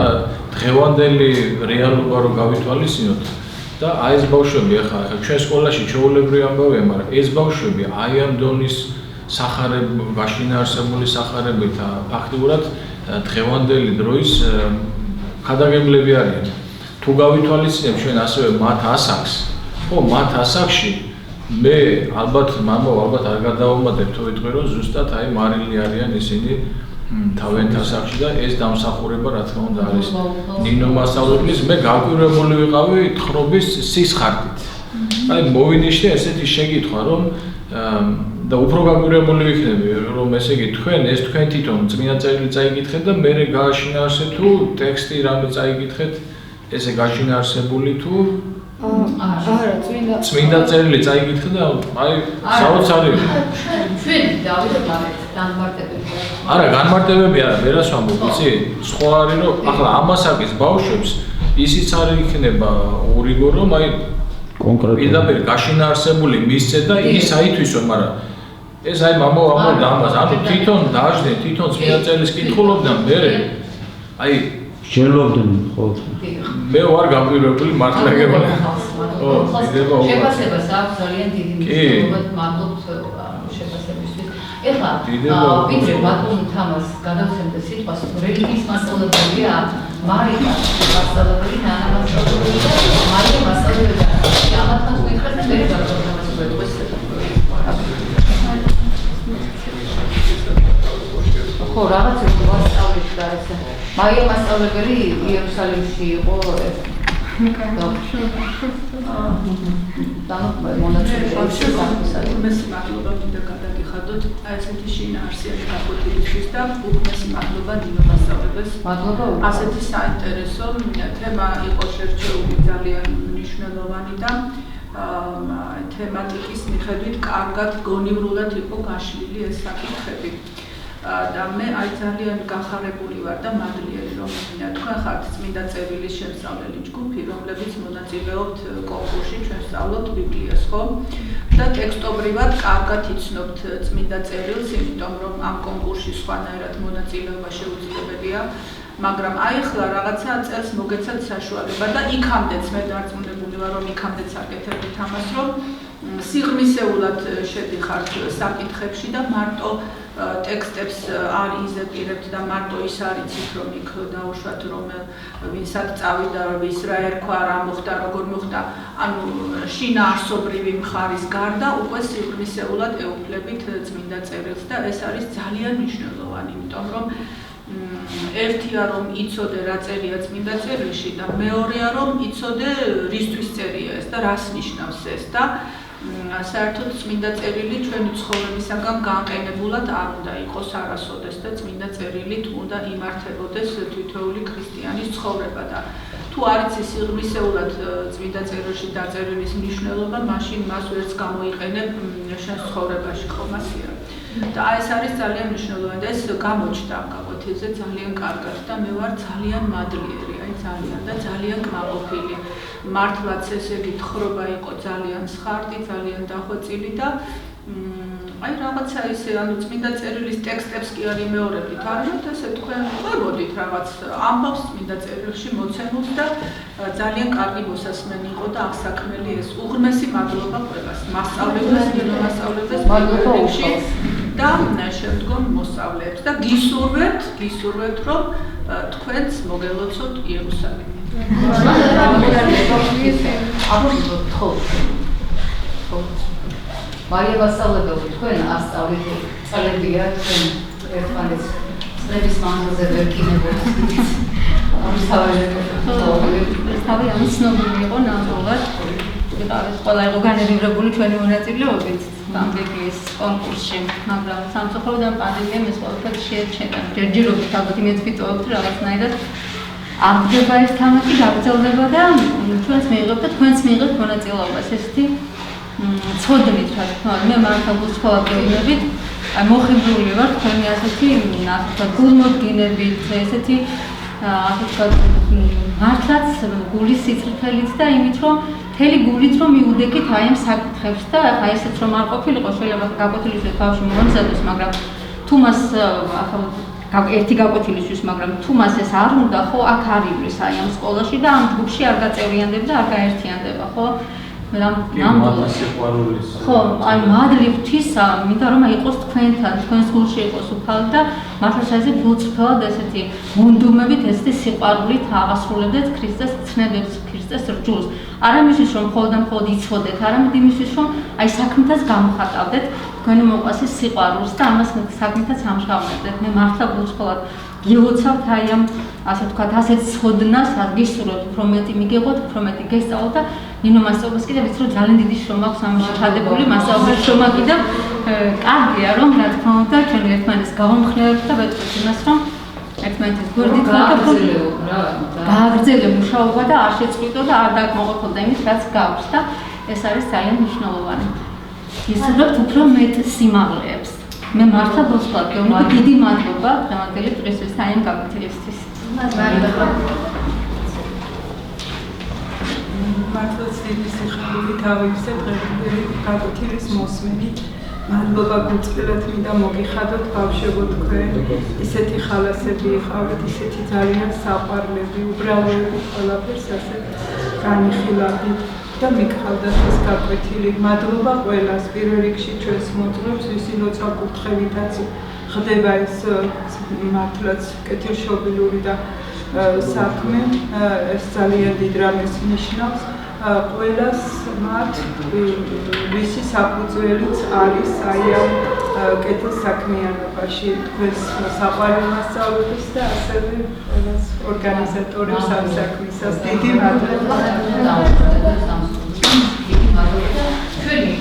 დღევანდელი რეალობა რო გავითვალისწინოთ და აი ეს ბავშვები ახლა ჩვენ სკოლაში ჩვეულებრივი ამბავია მაგრამ ეს ბავშვები აი ამ დონის სახარებაში არსებული სახარებით ფაქტიურად დღევანდელი დროის ქადაგებლები არიან თუ გავითვალისწინებ ჩვენ ასევე მათ ასაკს ხო მათ ასაკში მე ალბათ მამო ალბათ არ გადავუმატებ თუ ვიტყვი რომ ზუსტად აი მარილი არიან ისინი თავენთ ასაკში და ეს დამსახურება რა თქმა უნდა არის ნინო მასწავლებლის მე გაკვირვებული ვიყავი თხრობის სისხარტით აი მოვინიშნე ესეთი შეკითხვა რომ და უფრო გაკვირვებული ვიქნები რომ ესე იგი თქვენ ეს თქვენ თვითონ წმინდა წერილი წაიკითხეთ და მე გააშინაარსეთ თუ ტექსტი რამე წაიკითხეთ ესე გაშინაარსებული თუ არა წმინდა წერილი წაიკითხეთ და აი საოცარი ჩვენ დავიდეთ განმარტებები არა განმარტებები არა ვერას ვამბობ იცი სხვა არის რომ ახლა ამასაკის ბავშვებს ისიც არ იქნება ურიგო რომ აი კონკრეტულად პირდაპირ გაშინაარსებული მისცე და ის აითვისო მაგრამ ეს აი მამო და ამას ანუ თვითონ დაждენ თვითონ წმინდა წერილს კითხულობდნენ მე აი შელობდნენ ხო მე ვარ გაკვირვებული მართლა გებანა ო იდება შეფასებას აქვს ძალიან დიდი მნიშვნელობა მადლობთ შეფასებისთვის ეხლა ვიდრე ბატონ თამას გადავცემდა სიტყვას რელიგიის მასწავლებელია მარიკა მასწავლებელი ნანა მასწავლებელი და მარია მასწავლებელი ამათაც ვიხარ და მე ბატონ თამას ვეთქვის ხო რაღაც მასწავლებელი და ესე მარია მასწავლებელი იერუსალიმში იყო უმეტესი მადლობა მინდა გადაგიხადოთ ასეთი შინაარსიანი გაკვეთილისთვის და უმეტესი მადლობა ნინო მასწავლებელს. მადლობა. ასეთი საინტერესო თემა იყო შერჩეული ძალიან მნიშვნელოვანი და თემატიკის მიხედვით კარგად გონივრულად იყო გაშლილი ეს საკითხები. და მე აი ძალიან გახარებული ვარ და მადლიერი რომ თქვენ ხართ წმინდა წერილის შემსწავლელი ჯგუფი რომლებიც მონაწილეობთ კონკურსში ჩვენ ვსწავლობთ ბიბლიას ხო და ტექსტობრივად კარგად იცნობთ წმინდა წერილს იმიტომ რომ ამ კონკურსში სხვანაირად მონაწილეობა შეუძლებელია მაგრამ აი ახლა რაღაცა წელს მოგეცათ საშუალება და იქამდეც მე დარწმუნებული ვარ რომ იქამდეც აკეთებთ ამას რომ სიღრმისეულად შედიხართ საკითხებში და მარტო ტექსტებს არ იზეპირებთ და მარტო ის არ იცით რომ იქ დაუშვათ რომ ვინსად წავიდა ვის რა ერქვა რა მოხდა როგორ მოხდა ანუ შინაარსობრივი მხარის გარდა უკვე სიღრმისეულად ეუფლებით წმინდა წერილს და ეს არის ძალიან მნიშვნელოვანი იმიტომ რომ ერთია რომ იცოდე რა წერია წმინდა წერილში და მეორეა რომ იცოდე რისთვის წერია ეს და რას ნიშნავს ეს და საერთოდ წმინდა წერილი ჩვენი ცხოვრებისაგან განყენებულად არ უნდა იყოს არასოდეს და წმინდა წერილით უნდა იმართებოდეს თითოეული ქრისტიანის ცხოვრება და თუ არ იცი სიღრმისეულად წმინდა წერილში დაწერილის მნიშვნელობა, მაშინ მას ვერც გამოიყენებ შენ ცხოვრებაში ხომასია. და ეს არის ძალიან მნიშვნელოვანი და ეს გამოჩნდა ამ გაკვეთილზე ძალიან კარგად და მე ვარ ძალიან მადლიერი, აი ძალიან და ძალიან კმაყოფილი. მართლაც ესე იგი თხრობა იყო ძალიან სხარტი, ძალიან დახვეწილი და აი რაღაცა ისე ანუ წმინდა წერილის ტექსტებს კი არ იმეორებით, არამედ ესე თქვენ ყვებოდით რაღაც ამბავს წმინდა წერილში მოცემულს და ძალიან კარგი მოსასმენი იყო და აღსაქმელი ეს უღრმესი მადლობა ყველას, მასწავლებლებს, მასწავლებლებს მადლობაში და შემდგომ მოსწავლეებს და გისურვებთ რომ თქვენც მოგელოცოთ იერუსალიმი. მარია ვასწავლებელი თქვენ ასწავლეთ წლებია თქვენ ერთმანეთს წლების მანძილზე ვერ კინებთ თავი ამ ცნობილი იყო ნამდვილად ვიყავით ყველა იყო განერივებული ჩვენი მონაწილეობით ბამბეკის კონკურსში მაგრამ სამწუხაროდ პანდემიამ ეს ყველაფერი შეეჩერა ჯერჯერობით ალბათ იმეც ვიტოვებთ რაღაცნაირად არ ხდება ეს თამაში გაგრძელდება და ჩვენც მიიღებთ და თქვენც მიიღებთ მონაწილეობას ესეთი ცოდნით რა თქმა უნდა მე მართლა გულწრფელად აი მოხიბლული ვარ თქვენი ასეთი ასე გულმოდგინებით ესეთი ასე ვთქვათ მართლაც გულის სიწრფელით და იმით რომ მთელი გულით რომ მიუდექით აი ამ საკითხებს და ახლა ესეც რომ არ ყოფილიყო შეიძლება გაკვეთილისთვის ბავშვი მომზადოს მაგრამ თუ მას ახლა ერთი გაკვეთილისთვის მაგრამ თუ მას ეს არ უნდა ხო აქ არ ივლის აი ამ სკოლაში და ამ ჯგუფში არ გაწევრიანდება და არ გაერთიანდება ხო ხო, აი მადლი ღვთისა, მინდა რომ იყოს თქვენთან, თქვენს გულში იყოს უფალი და მართლაც ასე გულწრფელად ესეთი მუნდუმებით, ესეთი სიყვარულით აღასრულებდეთ ქრისტეს ცნებებს, ქრისტეს რჯულს. არა იმისთვის რომ მხოლოდ და მხოლოდ იცოდეთ, არამედ იმისთვის რომ აი საქმითაც გამოხატავდეთ თქვენი მოყვასის სიყვარულს და ამას საქმითაც ამჟღავნებდეთ. მე მართლა გულწრფელად გილოცავთ აი ამ ასე ვთქვათ, ასეთ ცოდნას, გისურვებთ, უფრო მეტი მიგეღოთ, უფრო მეტი გესწავლოთ და ნინო მასწავლებლებს კიდევ ვიცი რომ ძალიან დიდი შრომა აქვს ამაში ჩადებული, მასწავლებლების შრომა კიდევ კარგია რომ რა თქმა უნდა ჩვენ ერთმანეთს გავამხნევებთ და ვეთქვით იმას რომ ერთმანეთის გვერდით გააგრძელე მუშაობა და არ შეწყვიტო და არ დაკმაყოფილდე იმით რაც გაქვს და ეს არის ძალიან მნიშვნელოვანი. გისურვებთ უფრო მეტ სიმაღლეებს. მე მართლა გულწრფელად გეუბნები დიდი მადლობა დღევანდელი დღისთვის აი ამ გაკვეთილისთვის. მართლაც დიდი სიხარული თავისე დღევანდელი გაკვეთილის მოსმენით. მადლობა გულწრფელად მინდა მოგიხადოთ ბავშვებო თქვენ. ისეთი ხალასები იყავით, ისეთი ძალიან საყვარლები, უბრალოები ყველაფერს ასე განიხილავთ. და მიგხავდათ ეს გაკვეთილი. მადლობა ყველას, პირველ რიგში ჩვენს მოწმობს, ვისი როცა კურთხევითაც ხდება ეს მართლაც კეთილშობილური და საქმე, ეს ძალიან დიდ რამეს ნიშნავს. ყველას მათ ვისი საფუძველიც არის აი ამ კეთილსაქმიანობაში თქვენს საყვარელ მასწავლებლებს და ასევე ყველას ორგანიზატორებს ამ საქმისას დიდი მადლობა. ჩვენი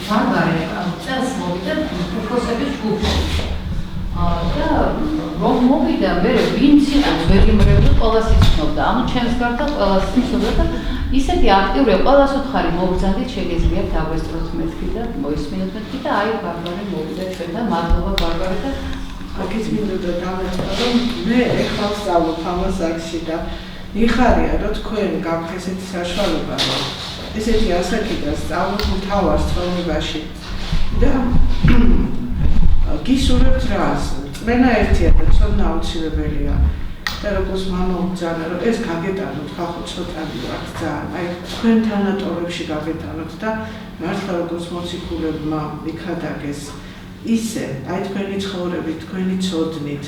ბარბარე წელს მოვიდა უფროსების ჯგუფში და რომ მოვიდა მე ვინც იყო ვერ იმრევლი ყველას იცნობდა ანუ ჩემს გარდა ყველას იცნობდა და ისეთი აქტიურია ყველას უთხარი მოგზადით შეგეძლიათ დაგვესწროთ მეთქი და მოისმინოთ მეთქი და აი ბარბარე მოვიდა ჩვენ და მადლობა ბარბარე და აქის მინდოდა დავეთქვა რომ მე ეხლა ვსწავლობ ამას აქში და იხარია რომ თქვენ გაქვთ ესეთი საშუალება რომ ესეთი ასაკი და სწავლობ მთავარ სწავლებაში და გისურვებთ რას? წმენა ერთია და ცოდნა აუცილებელია და როგორც მამა უძანა რომ ეს გაგეტანოთ ხალხო ცოტანი ვართ ძალიან აი თქვენ თანატორებში გაგეტანოთ და მართლა როგორც მოციქულებმა იქადაგეს ისე აი თქვენი ცხოვრებით თქვენი ცოდნით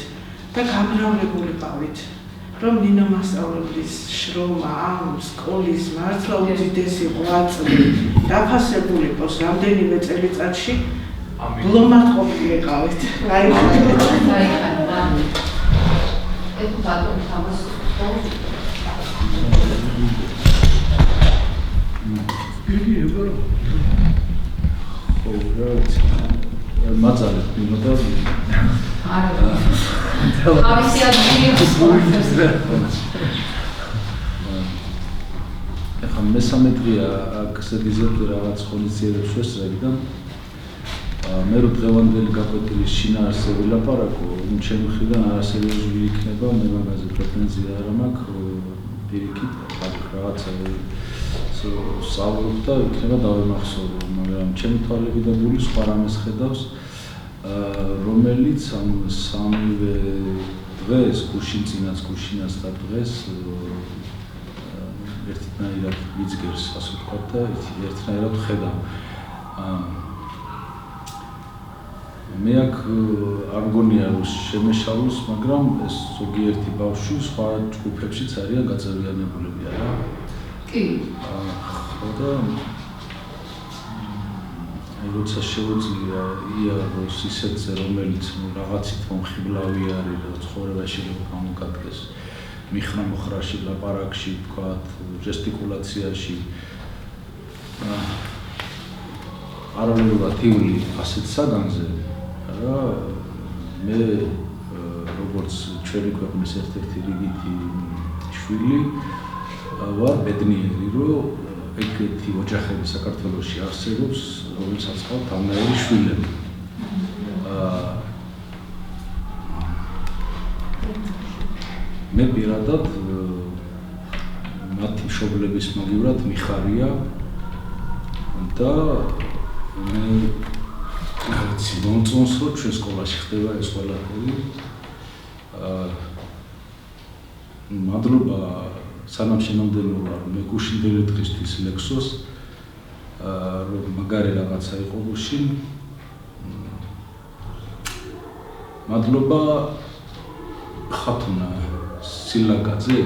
და გამრავლებულიყავით რომ ნინო მასწავლებლის შრომა ამ სკოლის მართლა უდიდესი ღვაწლი დაფასებული იყოს რამდენიმე წელიწადში ბლომად ყოფილიყავით აი ეს ბატონი თამას მაწალე იმოდა არა ავისი ადგილი ახლა მესამე დღეა აქ სედიზეთ რაღაც ხონისიერებს შესწრები და მე რო დღევანდელი გაკვეთილის შინაარსზე ვილაპარაკო, ჩემი მხრიდან არასერიოზული იქნება, მე მაგაზე პრეტენზია არ მაქვს, პირიქით, რაღაცა საუბრობ და იქნება დავემახსოვრო, მაგრამ ჩემი თვალებიდან გული სხვა რამეს ხედავს, რომელიც ამ სამივე დღეს, გუშინწინაც, გუშინაც და დღეს ერთნაირად ვიძგერს, ასე ვთქვათ და ერთნაირად ვხედავ. მე აქ არ მგონია რომ შემეშალოს, მაგრამ ეს ზოგიერთი ბავშვი სხვა ჯგუფებშიც არიან გაწევრიანებულები არა? კი. ხო და აი როცა შეუძლია იაროს ისეთზე, რომელიც რაღაცით მომხიბლავი არის და ცხოვრებაში გამოგადგეს მიხრა-მოხრაში, ლაპარაკში, ვთქვათ, ჟესტიკულაციაში პარალელურად ივლი ასეთ საგანზე რა მე როგორც ჩვენი ქვეყნის ერთ-ერთი რიგითი შვილი ვარ ბედნიერი რომ ეგეთი ოჯახები საქართველოში არსებობს რომელსაც ყავთ ამნაირი შვილები მე პირადად მათი მშობლების მაგივრად მიხარია და მე რაღაცი მომწონს რომ ჩვენ სკოლაში ხდება ეს ყველაფერი. მადლობა სანამ შემამდენო ვარ მე გუშინდელი დღისთვის ლექსოს რომ მაგარი რაღაცა იყო გუშინ. მადლობა ხათუნა სილაკაძე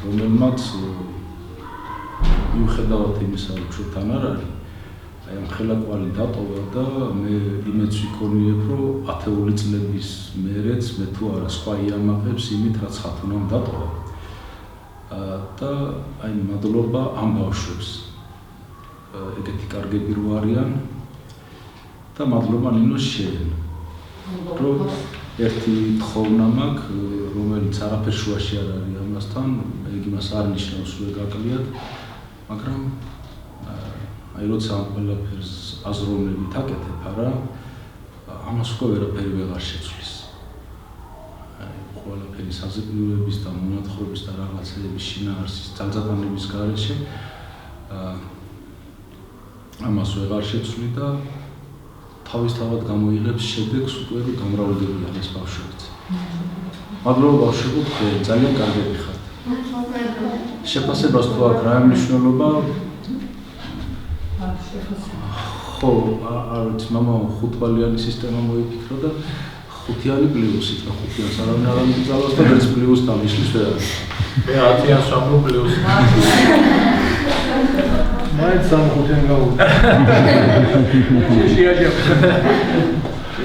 რომელმაც მიუხედავად იმისა რომ ჩვენთან არ არის აი ამ ხელაკვალი დატოვა და მე იმეც ვიქონიებ რომ ათეული წლების მერეც მე თუ არა სხვა იამაყებს იმით რაც ხათუნამ დატოვა და აი მადლობა ამ ბავშვებს ეგეთი კარგები რო არიან და მადლობა ნინოს შენ რომ ერთი თხოვნა მაქვს რომელიც არაფერ შუაში არ არის ამასთან ეგ იმას არ ნიშნავს რომ ეკაკლიათ მაგრამ აი როცა ამ ყველაფერს აზროვნებით აკეთებ არა ამას უკვე ვერაფერი ვეღარ შეცვლის აი ყველაფერი საზეიმოების და მონათხრობის და რაღაცების შინაარსის ძალზადანების გარეშე ამას ვეღარ შეცვლი და თავისთავად გამოიღებს შედეგს უკვე რომ გამრავლდებიან ეს ბავშვებიც მადლობა ბავშვებო თქვენ ძალიან კარგები ხართ შეფასებას თუ აქვს რა მნიშვნელობა ხო არ ვიცი მამა ხუთბალიანი სისტემა მოიფიქრო და ხუთიანი პლუსით რა ხუთიანს არავინ არ ამიგზავნოს და ერთ პლუსთან ისლის ვერ არის მე 10-იან სამრო პლუს მაინც სამ ხუთიან გავუდა შეშიაჯა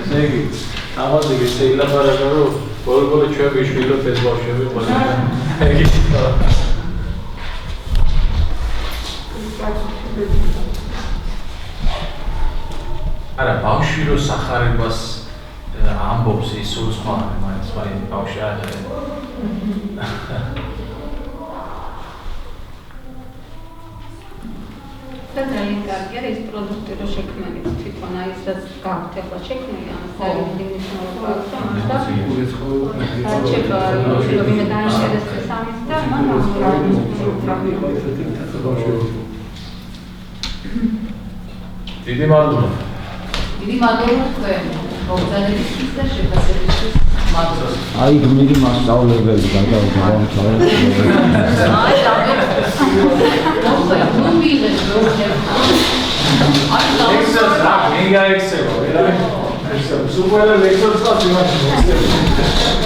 ესე იგი ამაზე შეიძლება რომ ბოლო-ბოლო ჩვენ ვიშვილოთ ეს ბავშვები ყველა ეგ არა ბავშვი რო სახარებას ამბობს ის უცხოა მაინც ბავშვი არ არის და ძალიან კარგია ეს პროდუქტი რო შექმნით თვითონ აი ეს გაქვთ ახლა შექმნილი ამას ძალიან მნიშვნელობა აქვს და არჩება რომ მე დააშერეს ამის და მან დიდი მადლობა თქვენ მოგზაურობისთვის და შეფასებისთვის აი გმირი მასწავლებელი გადავთვალე. აი და ნუ მიღეთ ექსერს რა, მე გაექსერო, რა. ეს სუპერ ლექტორს ყავს იმაში.